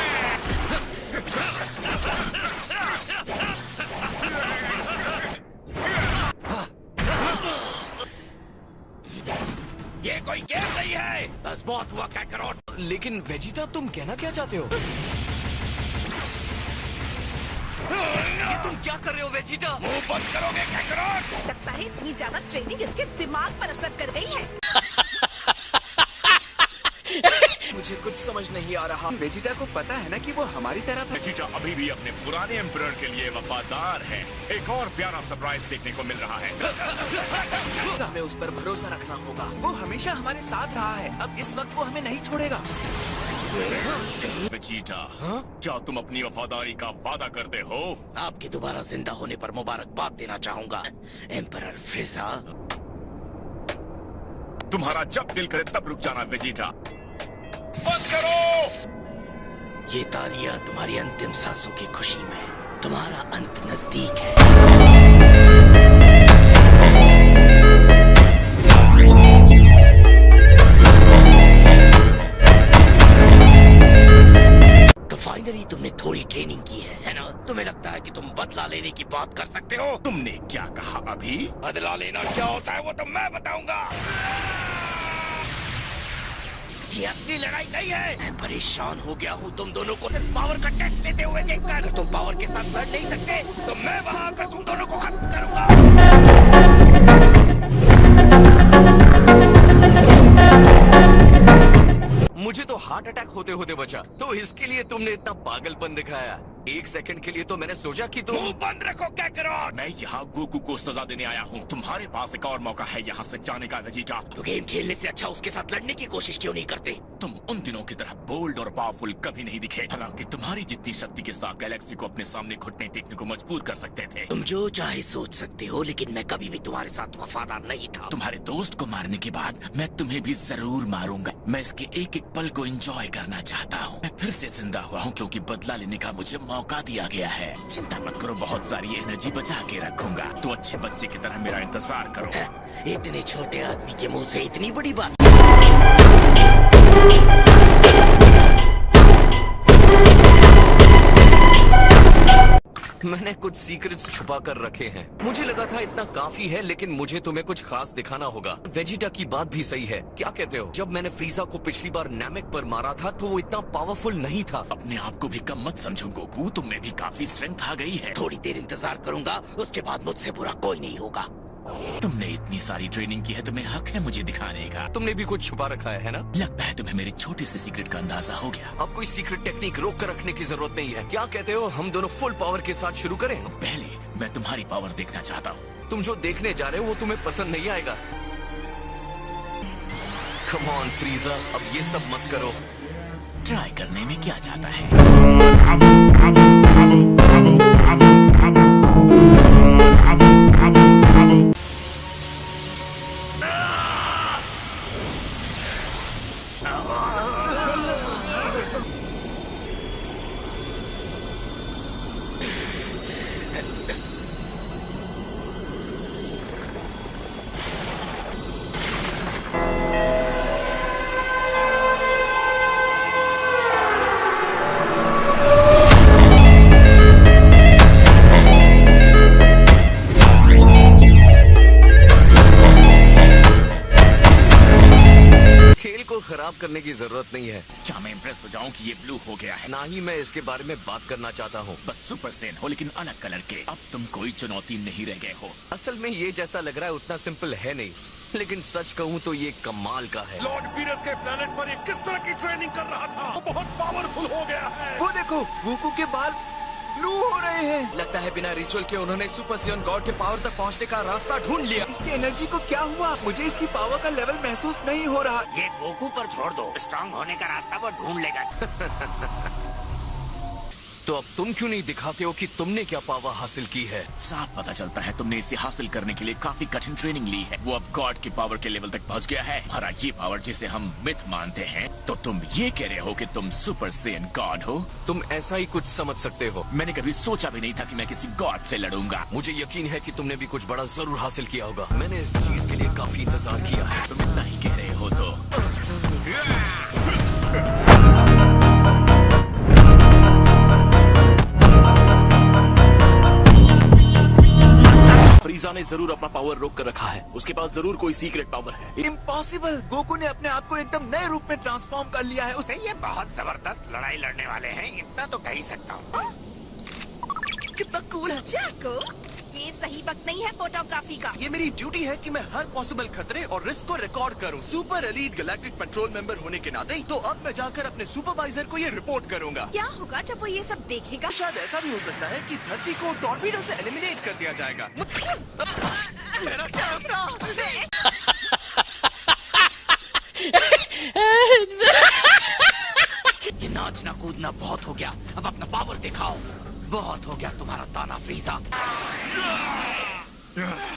Speaker 6: ये कोई गेम नहीं है। बस बहुत हुआ कैकरोट।
Speaker 2: लेकिन वेजिटा, तुम कहना क्या चाहते हो? ये तुम क्या कर रहे हो वेजिटा?
Speaker 6: मुंह बंद करोगे कैकरोट?
Speaker 5: लगता है इतनी ज्यादा ट्रेनिंग इसके दिमाग पर असर कर गई है।
Speaker 2: मुझे कुछ समझ नहीं आ रहा।
Speaker 9: वेजिटा को पता है ना कि वो हमारी तरफ है।
Speaker 7: वेजिटा अभी भी अपने पुराने एम्परर के लिए वफादार है। एक और प्यारा सरप्राइज देखने को मिल रहा है।
Speaker 2: हमें उस पर भरोसा रखना होगा।
Speaker 9: वो हमेशा हमारे साथ रहा है, अब इस वक्त वो हमें नहीं छोड़ेगा।
Speaker 7: वेजिटा, क्या तुम अपनी वफादारी का वादा करते हो?
Speaker 6: आपके दोबारा जिंदा होने पर मुबारकबाद देना चाहूंगा एम्परर फ्रीजा।
Speaker 7: तुम्हारा जब दिल करे तब रुक जाना वेजिटा। बंद करो।
Speaker 6: ये तालियां तुम्हारी अंतिम सांसों की खुशी में। तुम्हारा अंत नजदीक है। तो फाइनली तुमने थोड़ी ट्रेनिंग की है ना? तुम्हें लगता है कि तुम बदला लेने की बात कर सकते हो?
Speaker 7: तुमने क्या कहा अभी?
Speaker 6: बदला लेना क्या होता है वो तो मैं बताऊंगा। ये असली लड़ाई नहीं है। मैं परेशान हो गया हूँ तुम दोनों को सिर्फ पावर का टेस्ट लेते हुए देखकर। अगर तुम पावर के साथ लड़ नहीं सकते तो मैं वहाँ आकर तुम दोनों को खत्म करूंगा।
Speaker 2: मुझे तो हार्ट अटैक होते होते बचा, तो इसके लिए तुमने इतना पागलपन दिखाया। एक सेकंड के लिए तो मैंने सोचा कि तुम
Speaker 6: बंद रखो कैकरोट।
Speaker 7: मैं यहाँ गोकू को सजा देने आया हूँ। तुम्हारे पास एक और मौका है यहाँ से जाने का वेजिटा।
Speaker 6: तो गेम खेलने से अच्छा उसके साथ लड़ने की कोशिश क्यों नहीं करते?
Speaker 7: तुम उन दिनों की तरह बोल्ड और पावरफुल कभी नहीं दिखे। हालांकि तुम्हारी जितनी शक्ति के साथ गैलेक्सी को अपने सामने घुटने टेकने को मजबूर कर सकते थे।
Speaker 6: तुम जो चाहे सोच सकते हो, लेकिन मैं कभी भी तुम्हारे साथ वफादार नहीं था।
Speaker 3: तुम्हारे दोस्त को मारने के बाद मैं तुम्हें भी जरूर मारूंगा। मैं इसके एक एक पल को एंजॉय करना चाहता हूँ। मैं फिर से जिंदा हुआ हूँ क्योंकि बदला लेने का मुझे मौका दिया गया है। चिंता मत करो, बहुत सारी एनर्जी बचा के रखूंगा। तो अच्छे बच्चे की तरह मेरा इंतजार करो।
Speaker 6: इतने छोटे आदमी के मुंह से इतनी बड़ी बात।
Speaker 2: मैंने कुछ सीक्रेट्स छुपा कर रखे हैं। मुझे लगा था इतना काफी है, लेकिन मुझे तुम्हें कुछ खास दिखाना होगा। वेजिटा की बात भी सही है, क्या कहते हो? जब मैंने फ्रीजा को पिछली बार नैमेक पर मारा था तो वो इतना पावरफुल नहीं था।
Speaker 3: अपने आप को भी कम मत समझो गोकू, तुम में भी काफी स्ट्रेंथ आ गई है।
Speaker 6: थोड़ी देर इंतजार करूंगा, उसके बाद मुझसे बुरा कोई नहीं होगा।
Speaker 3: तुमने इतनी सारी ट्रेनिंग की है, तुम्हें हक है मुझे दिखाने का।
Speaker 2: तुमने भी कुछ छुपा रखा है ना?
Speaker 3: लगता है तुम्हें मेरे छोटे से सीक्रेट का अंदाजा हो गया।
Speaker 2: अब कोई सीक्रेट टेक्निक रोक कर रखने की जरूरत नहीं है। क्या कहते हो, हम दोनों फुल पावर के साथ शुरू करें?
Speaker 3: पहले मैं तुम्हारी पावर देखना चाहता हूँ।
Speaker 2: तुम जो देखने जा रहे हो वो तुम्हें पसंद नहीं आएगा। कम ऑन फ्रीजा, अब ये सब मत करो।
Speaker 3: ट्राई करने में क्या जाता है।
Speaker 2: जरूरत नहीं है।
Speaker 3: क्या मैं इम्प्रेस हो जाऊं कि ये ब्लू हो गया है?
Speaker 2: ना ही मैं इसके बारे में बात करना चाहता हूँ।
Speaker 3: बस सुपर सेन हो, लेकिन अलग कलर के। अब तुम कोई चुनौती नहीं रह गए हो।
Speaker 2: असल में ये जैसा लग रहा है उतना सिंपल है नहीं, लेकिन सच कहूँ तो ये कमाल का है।
Speaker 7: लॉर्ड बीरस के प्लेनेट पर ये किस तरह की ट्रेनिंग कर रहा था? वो बहुत पावरफुल हो गया है।
Speaker 9: वो देखो, गोकू के बाल ब्लू हो रहे हैं।
Speaker 2: लगता है बिना रिचुअल के उन्होंने सुपर सियन गॉड के पावर तक पहुंचने का रास्ता ढूंढ लिया।
Speaker 9: इसकी एनर्जी को क्या हुआ? मुझे इसकी पावर का लेवल महसूस नहीं हो रहा।
Speaker 6: ये गोकू पर छोड़ दो, स्ट्रांग होने का रास्ता वो ढूंढ लेगा।
Speaker 2: तो अब तुम क्यों नहीं दिखाते हो कि तुमने क्या पावर हासिल की है?
Speaker 3: साफ पता चलता है तुमने इसे हासिल करने के लिए काफी कठिन ट्रेनिंग ली है। वो अब गॉड की पावर के लेवल तक पहुंच गया है। हमारा ये पावर जिसे हम मिथ मानते हैं, तो तुम ये कह रहे हो कि तुम सुपर सेन गॉड हो?
Speaker 2: तुम ऐसा ही कुछ समझ सकते हो।
Speaker 3: मैंने कभी सोचा भी नहीं था कि मैं किसी गॉड से लड़ूंगा।
Speaker 2: मुझे यकीन है कि तुमने भी कुछ बड़ा जरूर हासिल किया होगा। मैंने इस चीज के लिए काफी इंतजार किया है।
Speaker 3: तुम इतना ही कह रहे हो तो
Speaker 1: फ्रीजा ने जरूर अपना पावर रोक कर रखा है। उसके पास जरूर कोई सीक्रेट पावर है।
Speaker 9: इम्पॉसिबल! गोकू ने अपने आप को एकदम नए रूप में ट्रांसफॉर्म कर लिया है।
Speaker 6: उसे ये बहुत जबरदस्त लड़ाई लड़ने वाले हैं, इतना तो कह ही सकता हूँ।
Speaker 5: कितना कूल है जैको। ये सही वक्त नहीं है फोटोग्राफी का।
Speaker 4: ये मेरी ड्यूटी है कि मैं हर पॉसिबल खतरे और रिस्क को रिकॉर्ड करूं। Super elite galactic petrol member होने के नाते तो अब मैं जाकर अपने सुपरवाइजर को ये रिपोर्ट करूंगा।
Speaker 5: क्या होगा जब वो ये सब देखेगा?
Speaker 4: शायद ऐसा भी हो सकता है कि धरती को टॉर्पीडो से एलिमिनेट कर दिया जाएगा। मेरा कैमरा!
Speaker 6: ये नाचना कूदना बहुत हो गया, अब अपना पावर दिखाओ। बहुत हो गया तुम्हारा ताना फ्रीजा।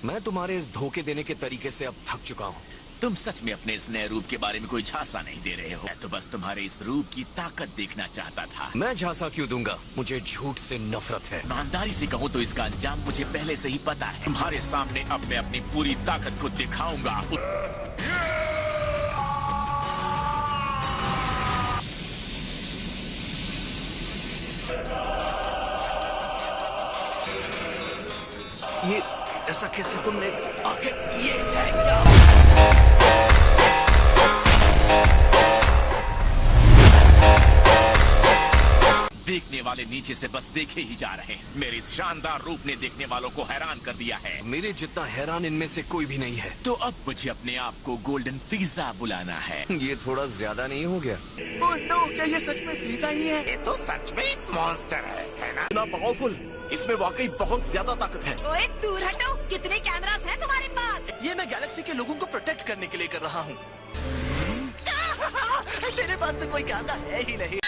Speaker 2: मैं तुम्हारे इस धोखे देने के तरीके से अब थक चुका हूँ।
Speaker 3: तुम सच में अपने इस नए रूप के बारे में कोई झांसा नहीं दे रहे हो। मैं तो बस तुम्हारे इस रूप की ताकत देखना चाहता था।
Speaker 2: मैं झांसा क्यों दूंगा? मुझे झूठ से नफरत है।
Speaker 3: ईमानदारी से कहूँ तो इसका अंजाम मुझे पहले से ही पता है। तुम्हारे सामने अब मैं अपनी पूरी ताकत को दिखाऊंगा।
Speaker 4: ये ऐसा कैसे तुमने आखिर
Speaker 6: ये है क्या?
Speaker 3: देखने वाले नीचे से बस देखे ही जा रहे हैं। मेरे इस शानदार रूप ने देखने वालों को हैरान कर दिया है।
Speaker 2: मेरे जितना हैरान इनमें से कोई भी नहीं है।
Speaker 3: तो अब मुझे अपने आप को गोल्डन फ्रीजा बुलाना है।
Speaker 2: ये थोड़ा ज्यादा नहीं हो गया?
Speaker 9: ओह नो, क्या ये सच में फ्रीजा ही है?
Speaker 6: ये तो सच में एक मॉन्स्टर है ना?
Speaker 1: इतना पावरफुल, इसमें वाकई बहुत ज्यादा ताकत है।
Speaker 5: ओए दूर हटो, कितने कैमरास हैं तुम्हारे पास?
Speaker 4: ये मैं गैलेक्सी के लोगों को प्रोटेक्ट करने के लिए कर रहा हूँ। तेरे पास तो कोई कैमरा है ही नहीं।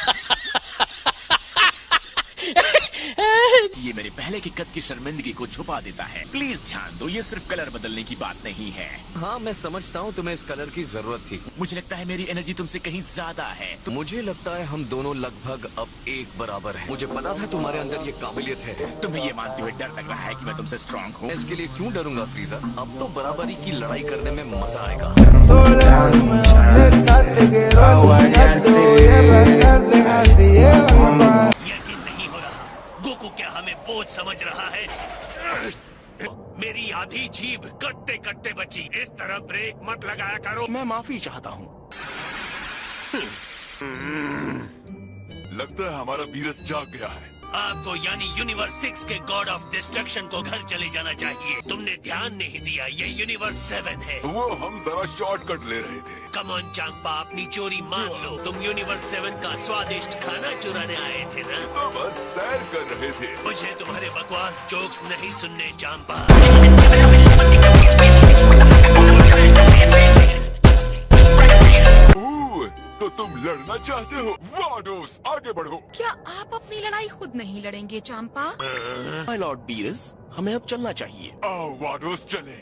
Speaker 3: ये मेरे पहले के कद की शर्मिंदगी को छुपा देता है। प्लीज ध्यान दो, ये सिर्फ कलर बदलने की बात नहीं है।
Speaker 2: हाँ, मैं समझता हूँ तुम्हें इस कलर की जरूरत थी।
Speaker 3: मुझे लगता है मेरी एनर्जी तुमसे कहीं ज्यादा है।
Speaker 2: तो मुझे लगता है हम दोनों लगभग अब एक बराबर हैं। मुझे पता था तुम्हारे अंदर ये काबिलियत है।
Speaker 3: तुम्हें ये मानते हुए डर लग रहा है कि मैं तुमसे स्ट्रांग हूँ?
Speaker 2: इसके लिए क्यों डरूंगा फ्रीजा? अब तो बराबरी की लड़ाई करने में मजा आएगा।
Speaker 6: यकीन नहीं हो रहा, गोकू क्या हमें बोझ समझ रहा है? मेरी आधी जीभ कटते कटते बची। इस तरह ब्रेक मत लगाया करो।
Speaker 1: मैं माफी चाहता हूँ।
Speaker 10: लगता है हमारा बीरस जाग गया है।
Speaker 6: आपको यानी यूनिवर्स 6 के गॉड ऑफ डिस्ट्रक्शन को घर चले जाना चाहिए। तुमने ध्यान नहीं दिया, ये यूनिवर्स 7 है।
Speaker 10: वो हम जरा शॉर्टकट ले रहे थे।
Speaker 6: कम ऑन चांपा, अपनी चोरी मान लो। तुम यूनिवर्स 7 का स्वादिष्ट खाना चुराने आए थे ना?
Speaker 10: तो बस सैर कर रहे थे।
Speaker 6: मुझे तुम्हारे बकवास जोक्स नहीं सुनने चांपा।
Speaker 10: तो तुम लड़ना चाहते हो? वाडोस, आगे बढ़ो।
Speaker 5: क्या आप अपनी लड़ाई खुद नहीं लड़ेंगे चांपा?
Speaker 1: माय लॉर्ड बीरस, हमें अब चलना चाहिए।
Speaker 10: आओ वाडोस, चले।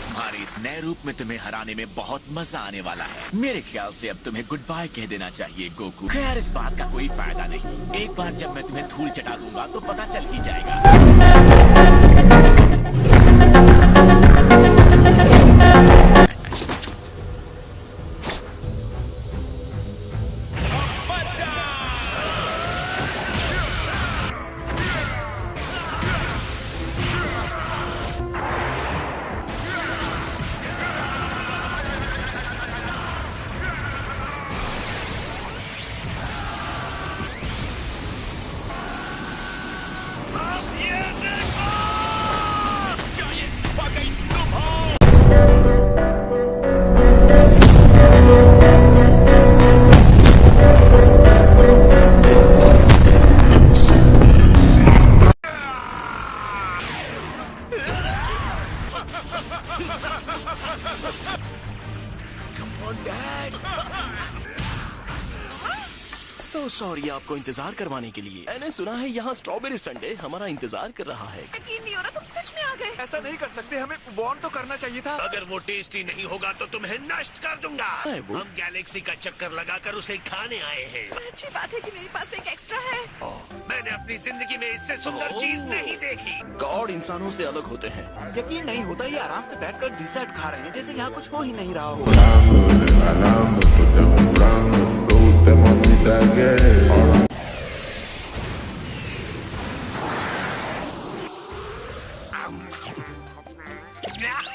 Speaker 3: हमारे इस नए रूप में तुम्हें हराने में बहुत मजा आने वाला है। मेरे ख्याल से अब तुम्हें गुड बाय कह देना चाहिए गोकू। खैर, इस बात का कोई फायदा नहीं। एक बार जब मैं तुम्हें धूल चटा दूंगा तो पता चल ही जाएगा।
Speaker 1: और ये आपको इंतजार करवाने के लिए। मैंने सुना है यहाँ स्ट्रॉबेरी संडे हमारा इंतजार कर रहा है।
Speaker 5: यकीन नहीं हो रहा, तुम सच में आ गए।
Speaker 9: ऐसा नहीं कर सकते, हमें वार्न तो करना चाहिए था।
Speaker 6: अगर वो टेस्टी नहीं होगा तो तुम्हें नष्ट कर दूंगा। हम गैलेक्सी का चक्कर लगाकर उसे खाने आए हैं।
Speaker 5: अच्छी बात है कि मेरे पास एक एक्स्ट्रा है।
Speaker 6: मैंने अपनी जिंदगी में इससे सुंदर चीज नहीं देखी।
Speaker 1: गॉड इंसानों से अलग होते हैं।
Speaker 8: यकीन नहीं होता, ये आराम से बैठकर डिजर्ट खा रहे हैं जैसे यहाँ कुछ हो ही नहीं रहा हो।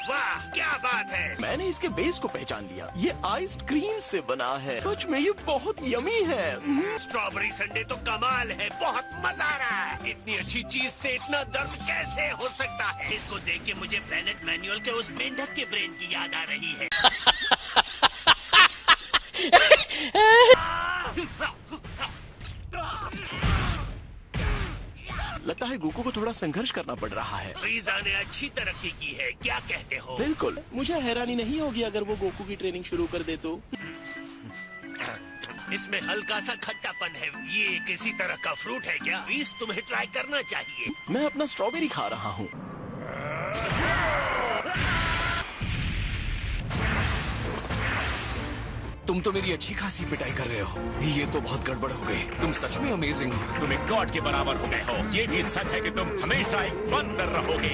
Speaker 6: वाह, क्या बात है।
Speaker 1: मैंने इसके बेस को पहचान लिया। ये आइस्ड क्रीम से बना है। सच में ये बहुत यमी है।
Speaker 6: स्ट्रॉबेरी संडे तो कमाल है, बहुत मजा आ रहा है। इतनी अच्छी चीज से इतना दर्द कैसे हो सकता है? इसको देख के मुझे प्लेनेट मैनुअल के उस मेंढक के ब्रेन की याद आ रही है।
Speaker 1: लगता है गोकू को थोड़ा संघर्ष करना पड़ रहा है।
Speaker 6: फ्रीजा ने अच्छी तरक्की की है, क्या कहते हो?
Speaker 1: बिल्कुल, मुझे हैरानी नहीं होगी अगर वो गोकू की ट्रेनिंग शुरू कर दे तो।
Speaker 6: इसमें हल्का सा खट्टापन है। ये किसी तरह का फ्रूट है क्या? फ्रीज, तुम्हें ट्राई करना चाहिए।
Speaker 1: मैं अपना स्ट्रॉबेरी खा रहा हूँ।
Speaker 2: तुम तो मेरी अच्छी खासी पिटाई कर रहे हो। ये तो बहुत गड़बड़ हो गई। तुम सच में अमेजिंग हो।
Speaker 7: तुम एक गॉड के बराबर हो गए हो। ये भी सच है कि तुम हमेशा एक बंदर रहोगे।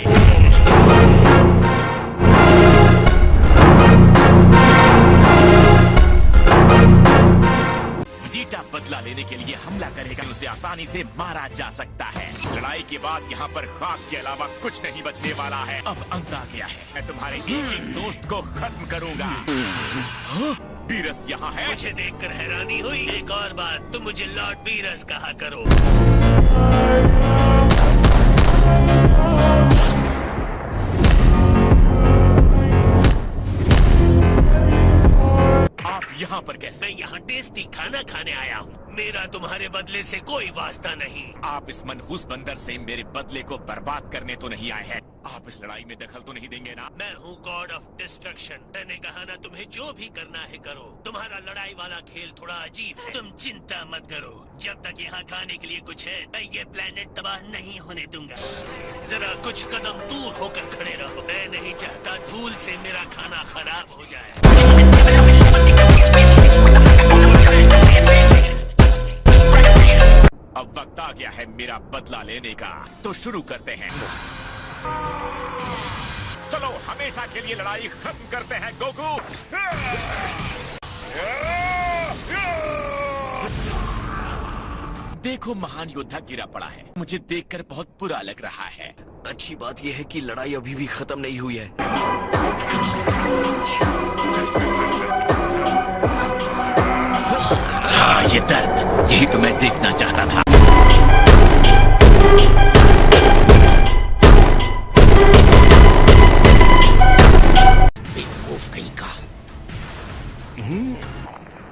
Speaker 7: वेजिटा बदला लेने के लिए हमला करेगा, उसे आसानी से मारा जा सकता है। इस लड़ाई के बाद यहाँ पर खाक के अलावा कुछ नहीं बचने वाला है। अब अंत आ गया है। मैं तुम्हारे एक एक दोस्त को खत्म करूंगा। बीरस यहाँ है।
Speaker 6: मुझे देखकर हैरानी हुई। एक और बात, तुम मुझे लॉर्ड बीरस कहा करो।
Speaker 7: आप यहाँ पर कैसे?
Speaker 6: मैं यहाँ टेस्टी खाना खाने आया हूँ। मेरा तुम्हारे बदले से कोई वास्ता नहीं।
Speaker 7: आप इस मनहूस बंदर से मेरे बदले को बर्बाद करने तो नहीं आए हैं। आप इस लड़ाई में दखल तो नहीं देंगे ना?
Speaker 6: मैं हूँ गॉड ऑफ डिस्ट्रक्शन। मैंने कहा ना, तुम्हें जो भी करना है करो। तुम्हारा लड़ाई वाला खेल थोड़ा अजीब है। तुम चिंता मत करो। जब तक यहाँ खाने के लिए कुछ है, मैं ये प्लेनेट तबाह नहीं होने दूंगा। जरा कुछ कदम दूर होकर खड़े रहो। मैं नहीं चाहता धूल से मेरा खाना खराब हो जाए।
Speaker 7: अब वक्त आ गया है मेरा बदला लेने का। तो शुरू करते हैं। चलो हमेशा के लिए लड़ाई खत्म करते हैं गोकू। देखो, महान योद्धा गिरा पड़ा है। मुझे देखकर बहुत बुरा लग रहा है।
Speaker 2: अच्छी बात यह है कि लड़ाई अभी भी खत्म नहीं हुई है।
Speaker 7: हाँ, ये दर्द, यही तो मैं देखना चाहता था।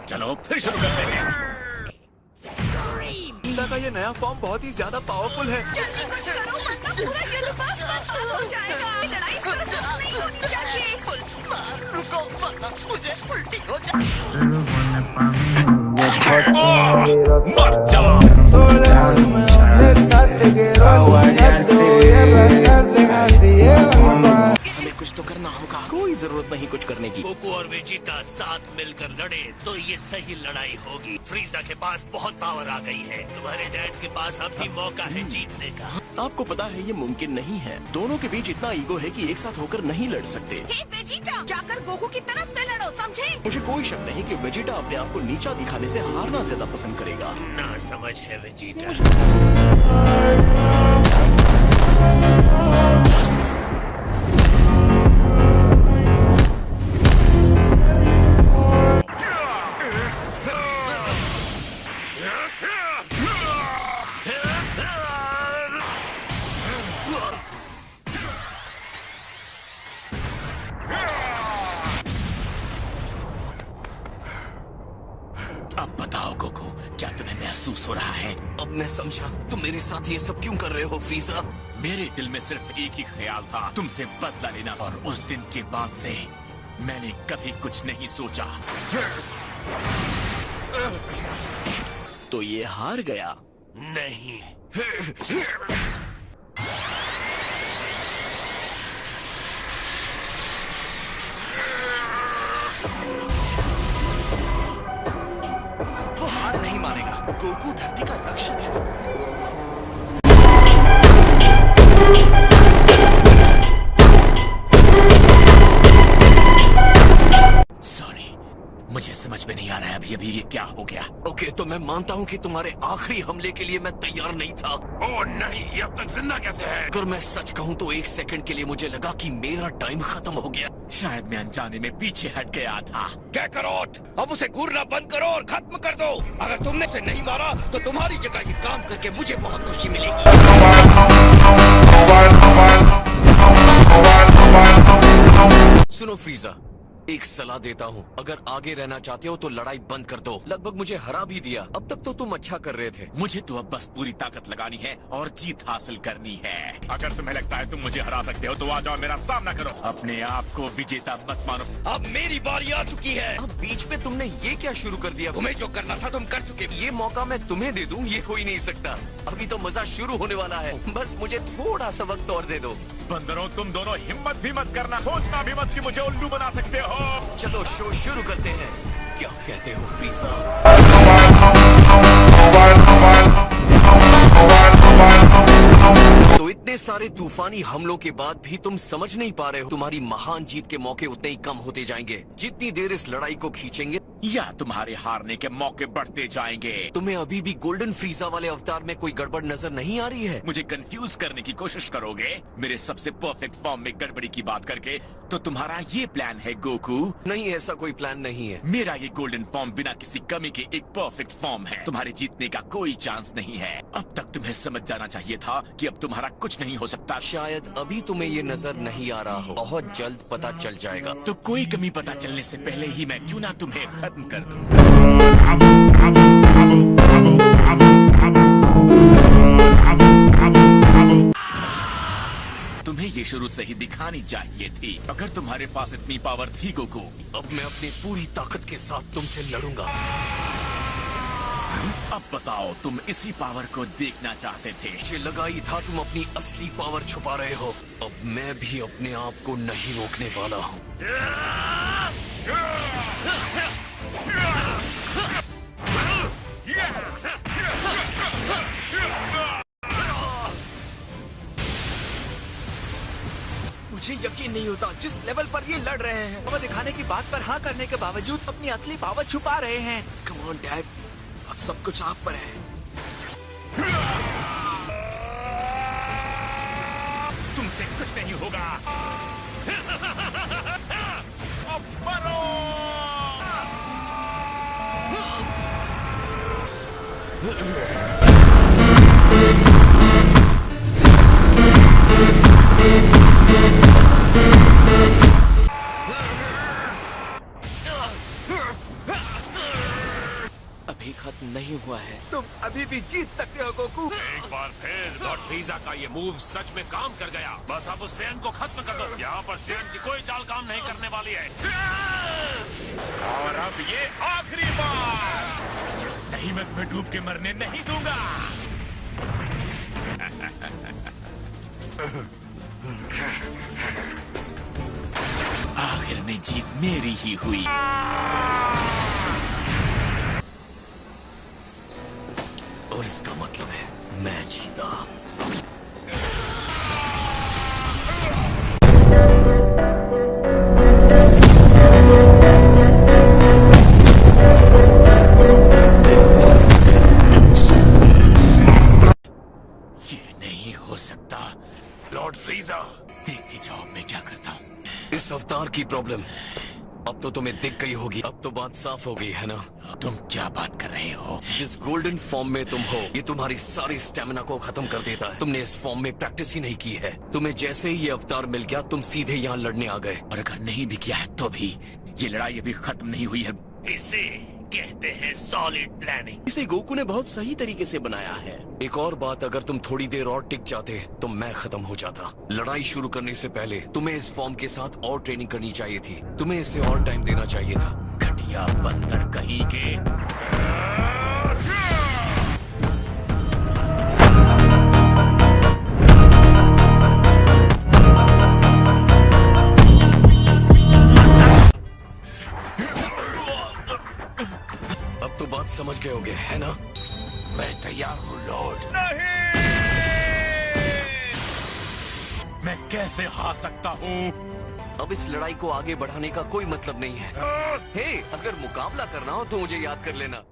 Speaker 7: चलो फिर शुरू करते हैं।
Speaker 9: ईसा का ये नया फॉर्म बहुत ही ज्यादा पावरफुल है।
Speaker 5: जल्दी कुछ करो वरना पूरा यूनिवर्स खत्म हो जाएगा। लड़ाई इस तरह खत्म नहीं होनी चाहिए।
Speaker 8: रुको, वरना मुझे उल्टी हो जाए।
Speaker 7: मर जा।
Speaker 1: हमें कुछ तो करना होगा। कोई जरूरत नहीं कुछ करने की।
Speaker 6: गोकू और वेजिटा साथ मिलकर लड़े तो ये सही लड़ाई होगी। फ्रीजा के पास बहुत पावर आ गई है। तुम्हारे डैड के पास अब भी मौका है जीतने का।
Speaker 1: आपको पता है ये मुमकिन नहीं है। दोनों के बीच इतना ईगो है कि एक साथ होकर नहीं लड़ सकते।
Speaker 5: हे वेजिटा, जाकर गोकू की तरफ से लड़ो, समझे?
Speaker 1: मुझे कोई शक नहीं कि वेजिटा अपने आप को नीचा दिखाने से हारना ज्यादा पसंद करेगा।
Speaker 6: ना समझ है वेजिटा।
Speaker 7: अब बताओ गोकू, क्या तुम्हें महसूस हो रहा है?
Speaker 2: अब मैं समझा तुम मेरे साथ ये सब क्यों कर रहे हो फ्रीजा।
Speaker 7: मेरे दिल में सिर्फ एक ही ख्याल था, तुमसे बदला लेना। और उस दिन के बाद से मैंने कभी कुछ नहीं सोचा।
Speaker 1: तो ये हार गया।
Speaker 2: नहीं।
Speaker 4: वो हार नहीं मानेगा। गोकू धरती का रक्षक है।
Speaker 3: सॉरी, मुझे समझ में नहीं आ रहा है अभी ये क्या हो गया।
Speaker 2: ओके, तो मैं मानता हूँ कि तुम्हारे आखिरी हमले के लिए मैं तैयार नहीं था।
Speaker 10: ओह नहीं, ये अब तक जिंदा कैसे है?
Speaker 2: अगर मैं सच कहूँ तो एक सेकंड के लिए मुझे लगा कि मेरा टाइम खत्म हो गया।
Speaker 3: शायद मैं अनजाने में पीछे हट गया था।
Speaker 6: कैकरोट, अब उसे घूरना बंद करो और खत्म कर दो। अगर तुमने उसे नहीं मारा तो तुम्हारी जगह ये काम करके मुझे बहुत खुशी मिलेगी।
Speaker 2: सुनो फ्रीजा, एक सलाह देता हूँ, अगर आगे रहना चाहते हो तो लड़ाई बंद कर दो। लगभग मुझे हरा भी दिया, अब तक तो तुम अच्छा कर रहे थे।
Speaker 3: मुझे तो अब बस पूरी ताकत लगानी है और जीत हासिल करनी है। अगर तुम्हें लगता है तुम मुझे हरा सकते हो तो आ जाओ, मेरा सामना करो। अपने आप को विजेता मत मानो।
Speaker 6: अब मेरी बारी आ चुकी है।
Speaker 2: अब बीच में तुमने ये क्या शुरू कर दिया?
Speaker 6: तुम्हें जो करना था तुम कर चुके।
Speaker 2: ये मौका मैं तुम्हें दे दूं, ये हो ही नहीं सकता। अभी तो मजा शुरू होने वाला है, बस मुझे थोड़ा सा वक्त और दे दो।
Speaker 3: बंदरों, तुम दोनों हिम्मत भी मत करना, सोचना भी मत कि मुझे उल्लू बना सकते हो।
Speaker 2: चलो शो शुरू करते हैं। क्या कहते हो फ्रीजा? तो इतने सारे तूफानी हमलों के बाद भी तुम समझ नहीं पा रहे हो, तुम्हारी महान जीत के मौके उतने ही कम होते जाएंगे जितनी देर इस लड़ाई को खींचेंगे,
Speaker 3: या तुम्हारे हारने के मौके बढ़ते जाएंगे।
Speaker 2: तुम्हें अभी भी गोल्डन फ्रीजा वाले अवतार में कोई गड़बड़ नजर नहीं आ रही है?
Speaker 3: मुझे कंफ्यूज करने की कोशिश करोगे मेरे सबसे परफेक्ट फॉर्म में गड़बड़ी की बात करके? तो तुम्हारा ये प्लान है गोकू?
Speaker 2: नहीं, ऐसा कोई प्लान नहीं है।
Speaker 3: मेरा ये गोल्डन फॉर्म बिना किसी कमी के एक परफेक्ट फॉर्म है। तुम्हारे जीतने का कोई चांस नहीं है। अब तक तुम्हें समझ जाना चाहिए था कि अब तुम्हारा कुछ नहीं हो सकता।
Speaker 2: शायद अभी तुम्हें ये नजर नहीं आ रहा हो, बहुत जल्द पता चल जाएगा।
Speaker 3: तो कोई कमी पता चलने से पहले ही मैं क्यों ना तुम्हें खत्म कर दूं। तुम्हें ये शुरू से ही दिखानी चाहिए थी। अगर तुम्हारे पास इतनी पावर थी गोकू।
Speaker 2: अब मैं अपनी पूरी ताकत के साथ तुमसे लड़ूंगा।
Speaker 3: अब बताओ, तुम इसी पावर को देखना चाहते थे।
Speaker 2: मुझे लगा ही था तुम अपनी असली पावर छुपा रहे हो। अब मैं भी अपने आप को नहीं रोकने वाला हूँ।
Speaker 1: मुझे यकीन नहीं होता जिस लेवल पर ये लड़ रहे हैं।
Speaker 12: पावर दिखाने की बात पर हाँ करने के बावजूद अपनी असली पावर छुपा रहे हैं।
Speaker 1: कम ऑन डैड, अब सब कुछ आप पर है।
Speaker 3: तुमसे कुछ नहीं होगा। अब मरो।
Speaker 1: अभी खत्म नहीं हुआ है।
Speaker 12: तुम अभी भी जीत सकते हो गोकू।
Speaker 10: एक बार फिर लॉर्ड फ्रीजा का ये मूव सच में काम कर गया। बस अब उस सेन को खत्म कर दो। यहाँ पर सेन की कोई चाल काम नहीं करने वाली है।
Speaker 3: और अब ये आखिरी बार। नहीं, मैं तुम्हें डूब के मरने नहीं दूंगा। आखिर में जीत मेरी ही हुई।
Speaker 2: और इसका मतलब है मैं जीता।
Speaker 3: ये नहीं हो सकता।
Speaker 10: लॉर्ड फ्रीजा,
Speaker 3: देखते जाओ मैं क्या करता हूँ।
Speaker 2: इस अवतार की प्रॉब्लम अब तो तुम्हें दिख गई होगी। अब तो बात साफ हो गई है ना?
Speaker 3: तुम क्या बात कर रहे हो?
Speaker 2: जिस गोल्डन फॉर्म में तुम हो, ये तुम्हारी सारी स्टेमिना को खत्म कर देता है। तुमने इस फॉर्म में प्रैक्टिस ही नहीं की है। तुम्हें जैसे ही ये अवतार मिल गया, तुम सीधे यहाँ लड़ने आ गए।
Speaker 3: और अगर नहीं भी किया है तो भी ये लड़ाई अभी खत्म नहीं हुई है।
Speaker 6: इसे कहते हैं सॉलिड प्लानिंग।
Speaker 1: इसे गोकू ने बहुत सही तरीके से बनाया है।
Speaker 2: एक और बात, अगर तुम थोड़ी देर और टिक जाते तो मैं खत्म हो जाता। लड़ाई शुरू करने से पहले तुम्हें इस फॉर्म के साथ और ट्रेनिंग करनी चाहिए थी। तुम्हें इसे और टाइम देना चाहिए था।
Speaker 3: घटिया बंदर कहीं के। लॉर्ड। मैं कैसे हार सकता हूँ?
Speaker 2: अब इस लड़ाई को आगे बढ़ाने का कोई मतलब नहीं है। हे, अगर मुकाबला करना हो तो मुझे याद कर लेना।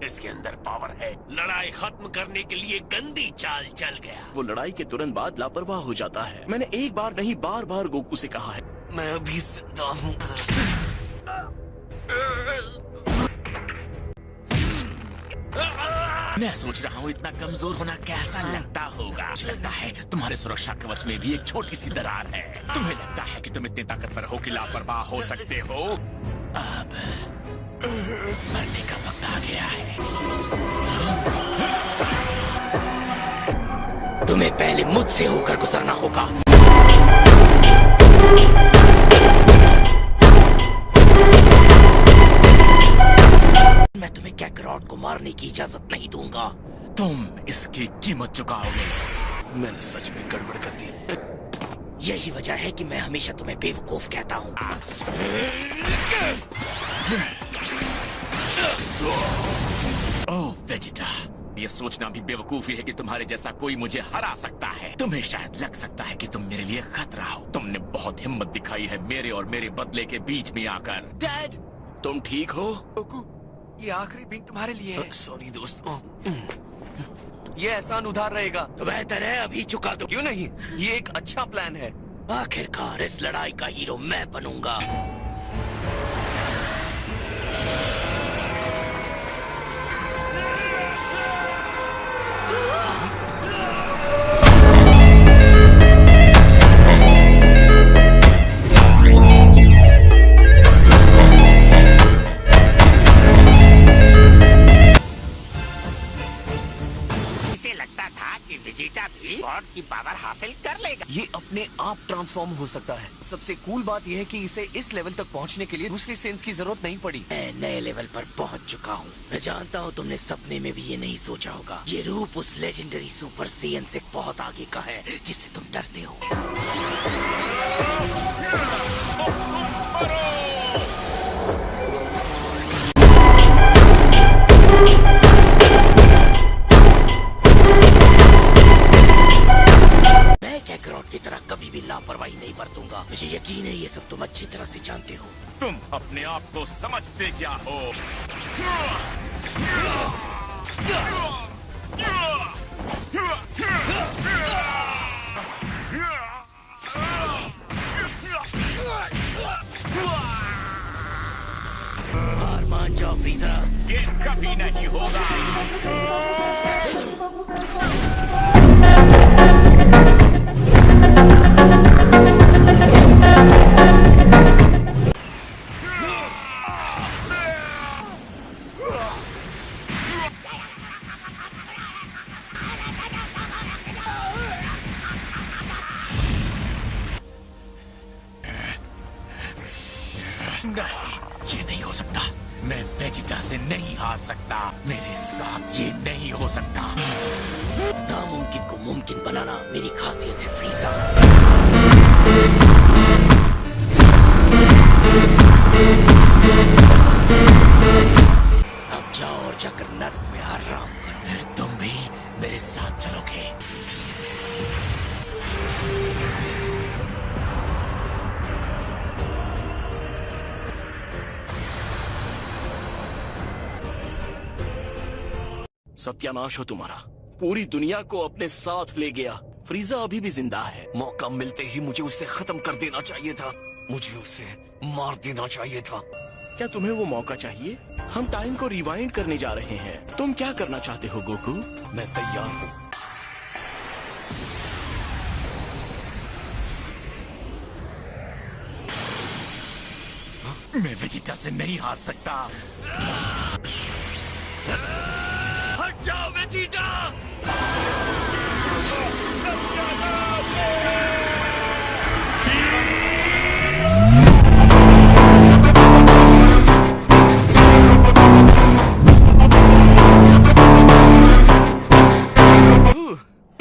Speaker 3: इसके अंदर पावर है।
Speaker 6: लड़ाई खत्म करने के लिए गंदी चाल चल गया।
Speaker 1: वो लड़ाई के तुरंत बाद लापरवाह हो जाता है। मैंने एक बार नहीं बार बार गोकू से कहा है,
Speaker 2: मैं अभी जिंदा हूँ।
Speaker 3: मैं सोच रहा हूँ इतना कमजोर होना कैसा लगता होगा। मुझे लगता है तुम्हारे सुरक्षा कवच में भी एक छोटी सी दरार है। तुम्हें लगता है कि तुम इतने ताकतवर हो कि लापरवाह हो सकते हो। अब मरने का वक्त आ गया है।
Speaker 6: तुम्हें पहले मुझसे होकर गुजरना होगा। मैं तुम्हें कैकरॉट को मारने की इजाजत नहीं दूंगा।
Speaker 3: तुम इसकी कीमत चुकाओगे।
Speaker 2: मैंने सच में गड़बड़ कर दी।
Speaker 6: यही वजह है कि मैं हमेशा तुम्हें बेवकूफ कहता हूँ।
Speaker 3: ओह वेजिटा, ये सोचना भी बेवकूफी है कि तुम्हारे जैसा कोई मुझे हरा सकता है। तुम्हें शायद लग सकता है कि तुम मेरे लिए खतरा हो। तुमने बहुत हिम्मत दिखाई है मेरे और मेरे बदले के बीच में आकर।
Speaker 1: डैड, तुम ठीक हो?
Speaker 12: गोकू, ये आखिरी बिंग तुम्हारे लिए है।
Speaker 2: सॉरी दोस्तों, ये एहसान उधार रहेगा।
Speaker 6: तो बेहतर है अभी चुका दो।
Speaker 2: क्यों नहीं, ये एक अच्छा प्लान है।
Speaker 6: आखिरकार इस लड़ाई का हीरो मैं बनूंगा। इसे लगता था कि वेजिटा भी गॉड की पावर हासिल कर लेगा।
Speaker 2: ये अपने आप ट्रांसफॉर्म हो सकता है। सबसे कूल बात यह है कि इसे इस लेवल तक पहुंचने के लिए दूसरी सेंस की जरूरत नहीं पड़ी।
Speaker 6: मैं नए लेवल पर पहुंच चुका हूं। मैं जानता हूं तुमने सपने में भी ये नहीं सोचा होगा। ये रूप उस लेजेंडरी सुपर सेयन से बहुत आगे का है जिससे तुम डरते हो। मैं कैकरॉट की तरह कभी भी लापरवाही नहीं बरतूंगा। मुझे यकीन है ये सब तुम अच्छी तरह से जानते हो।
Speaker 3: तुम अपने आप को समझते क्या हो?
Speaker 6: हार मान जाओ फ्रीजा।
Speaker 3: ये कभी नहीं होगा। नहीं, ये नहीं हो सकता। मैं वेजिटा से नहीं हार सकता। मेरे साथ ये नहीं हो सकता।
Speaker 6: नामुमकिन को मुमकिन बनाना मेरी खासियत है फ्रीजा। अब जाओ और जाकर नर्क में आराम करो।
Speaker 3: फिर तुम भी मेरे साथ चलोगे।
Speaker 1: सत्यानाश हो तुम्हारा। पूरी दुनिया को अपने साथ ले गया। फ्रीजा अभी भी जिंदा है।
Speaker 2: मौका मिलते ही मुझे उसे खत्म कर देना चाहिए था। मुझे उसे मार देना चाहिए था।
Speaker 1: क्या तुम्हें वो मौका चाहिए? हम टाइम को रिवाइंड करने जा रहे हैं। तुम क्या करना चाहते हो गोकू?
Speaker 2: मैं तैयार हूँ।
Speaker 3: मैं वेजिटा से नहीं हार सकता।
Speaker 10: हट जाओ वेजिटा!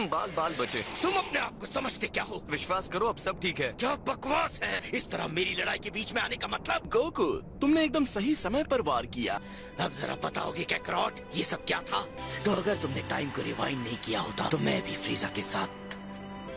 Speaker 2: बाल बाल बचे।
Speaker 6: तुम अपने आप को कुछ समझते क्या हो?
Speaker 2: विश्वास करो अब सब ठीक है।
Speaker 6: क्या बकवास है? इस तरह मेरी लड़ाई के बीच में आने का मतलब?
Speaker 1: गोकू, तुमने एकदम सही समय पर वार किया।
Speaker 6: अब जरा बताओगे कैकरॉट, ये सब क्या था? तो अगर तुमने टाइम को रिवाइंड नहीं किया होता तो मैं भी फ्रीजा के साथ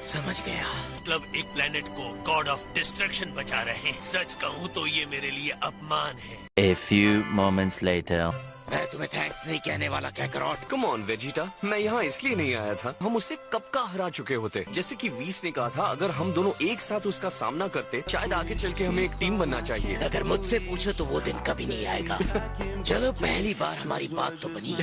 Speaker 6: समझ गया।
Speaker 13: मतलब एक प्लेनेट को गॉड ऑफ डिस्ट्रक्शन बचा रहे हैं। सच कहूँ तो ये मेरे लिए अपमान है।
Speaker 14: A few moments later.
Speaker 6: मैं तुम्हें थैंक्स नहीं कहने वाला कैकरॉट।
Speaker 2: कम ऑन वेजिटा, मैं यहाँ इसलिए नहीं आया था। हम उससे कब का हरा चुके होते। जैसे कि वीस ने कहा था, अगर हम दोनों एक साथ उसका सामना करते शायद आगे चल के हमें एक टीम बनना चाहिए।
Speaker 6: अगर मुझसे पूछो तो वो दिन कभी नहीं आएगा। चलो पहली बार हमारी बात तो बनी।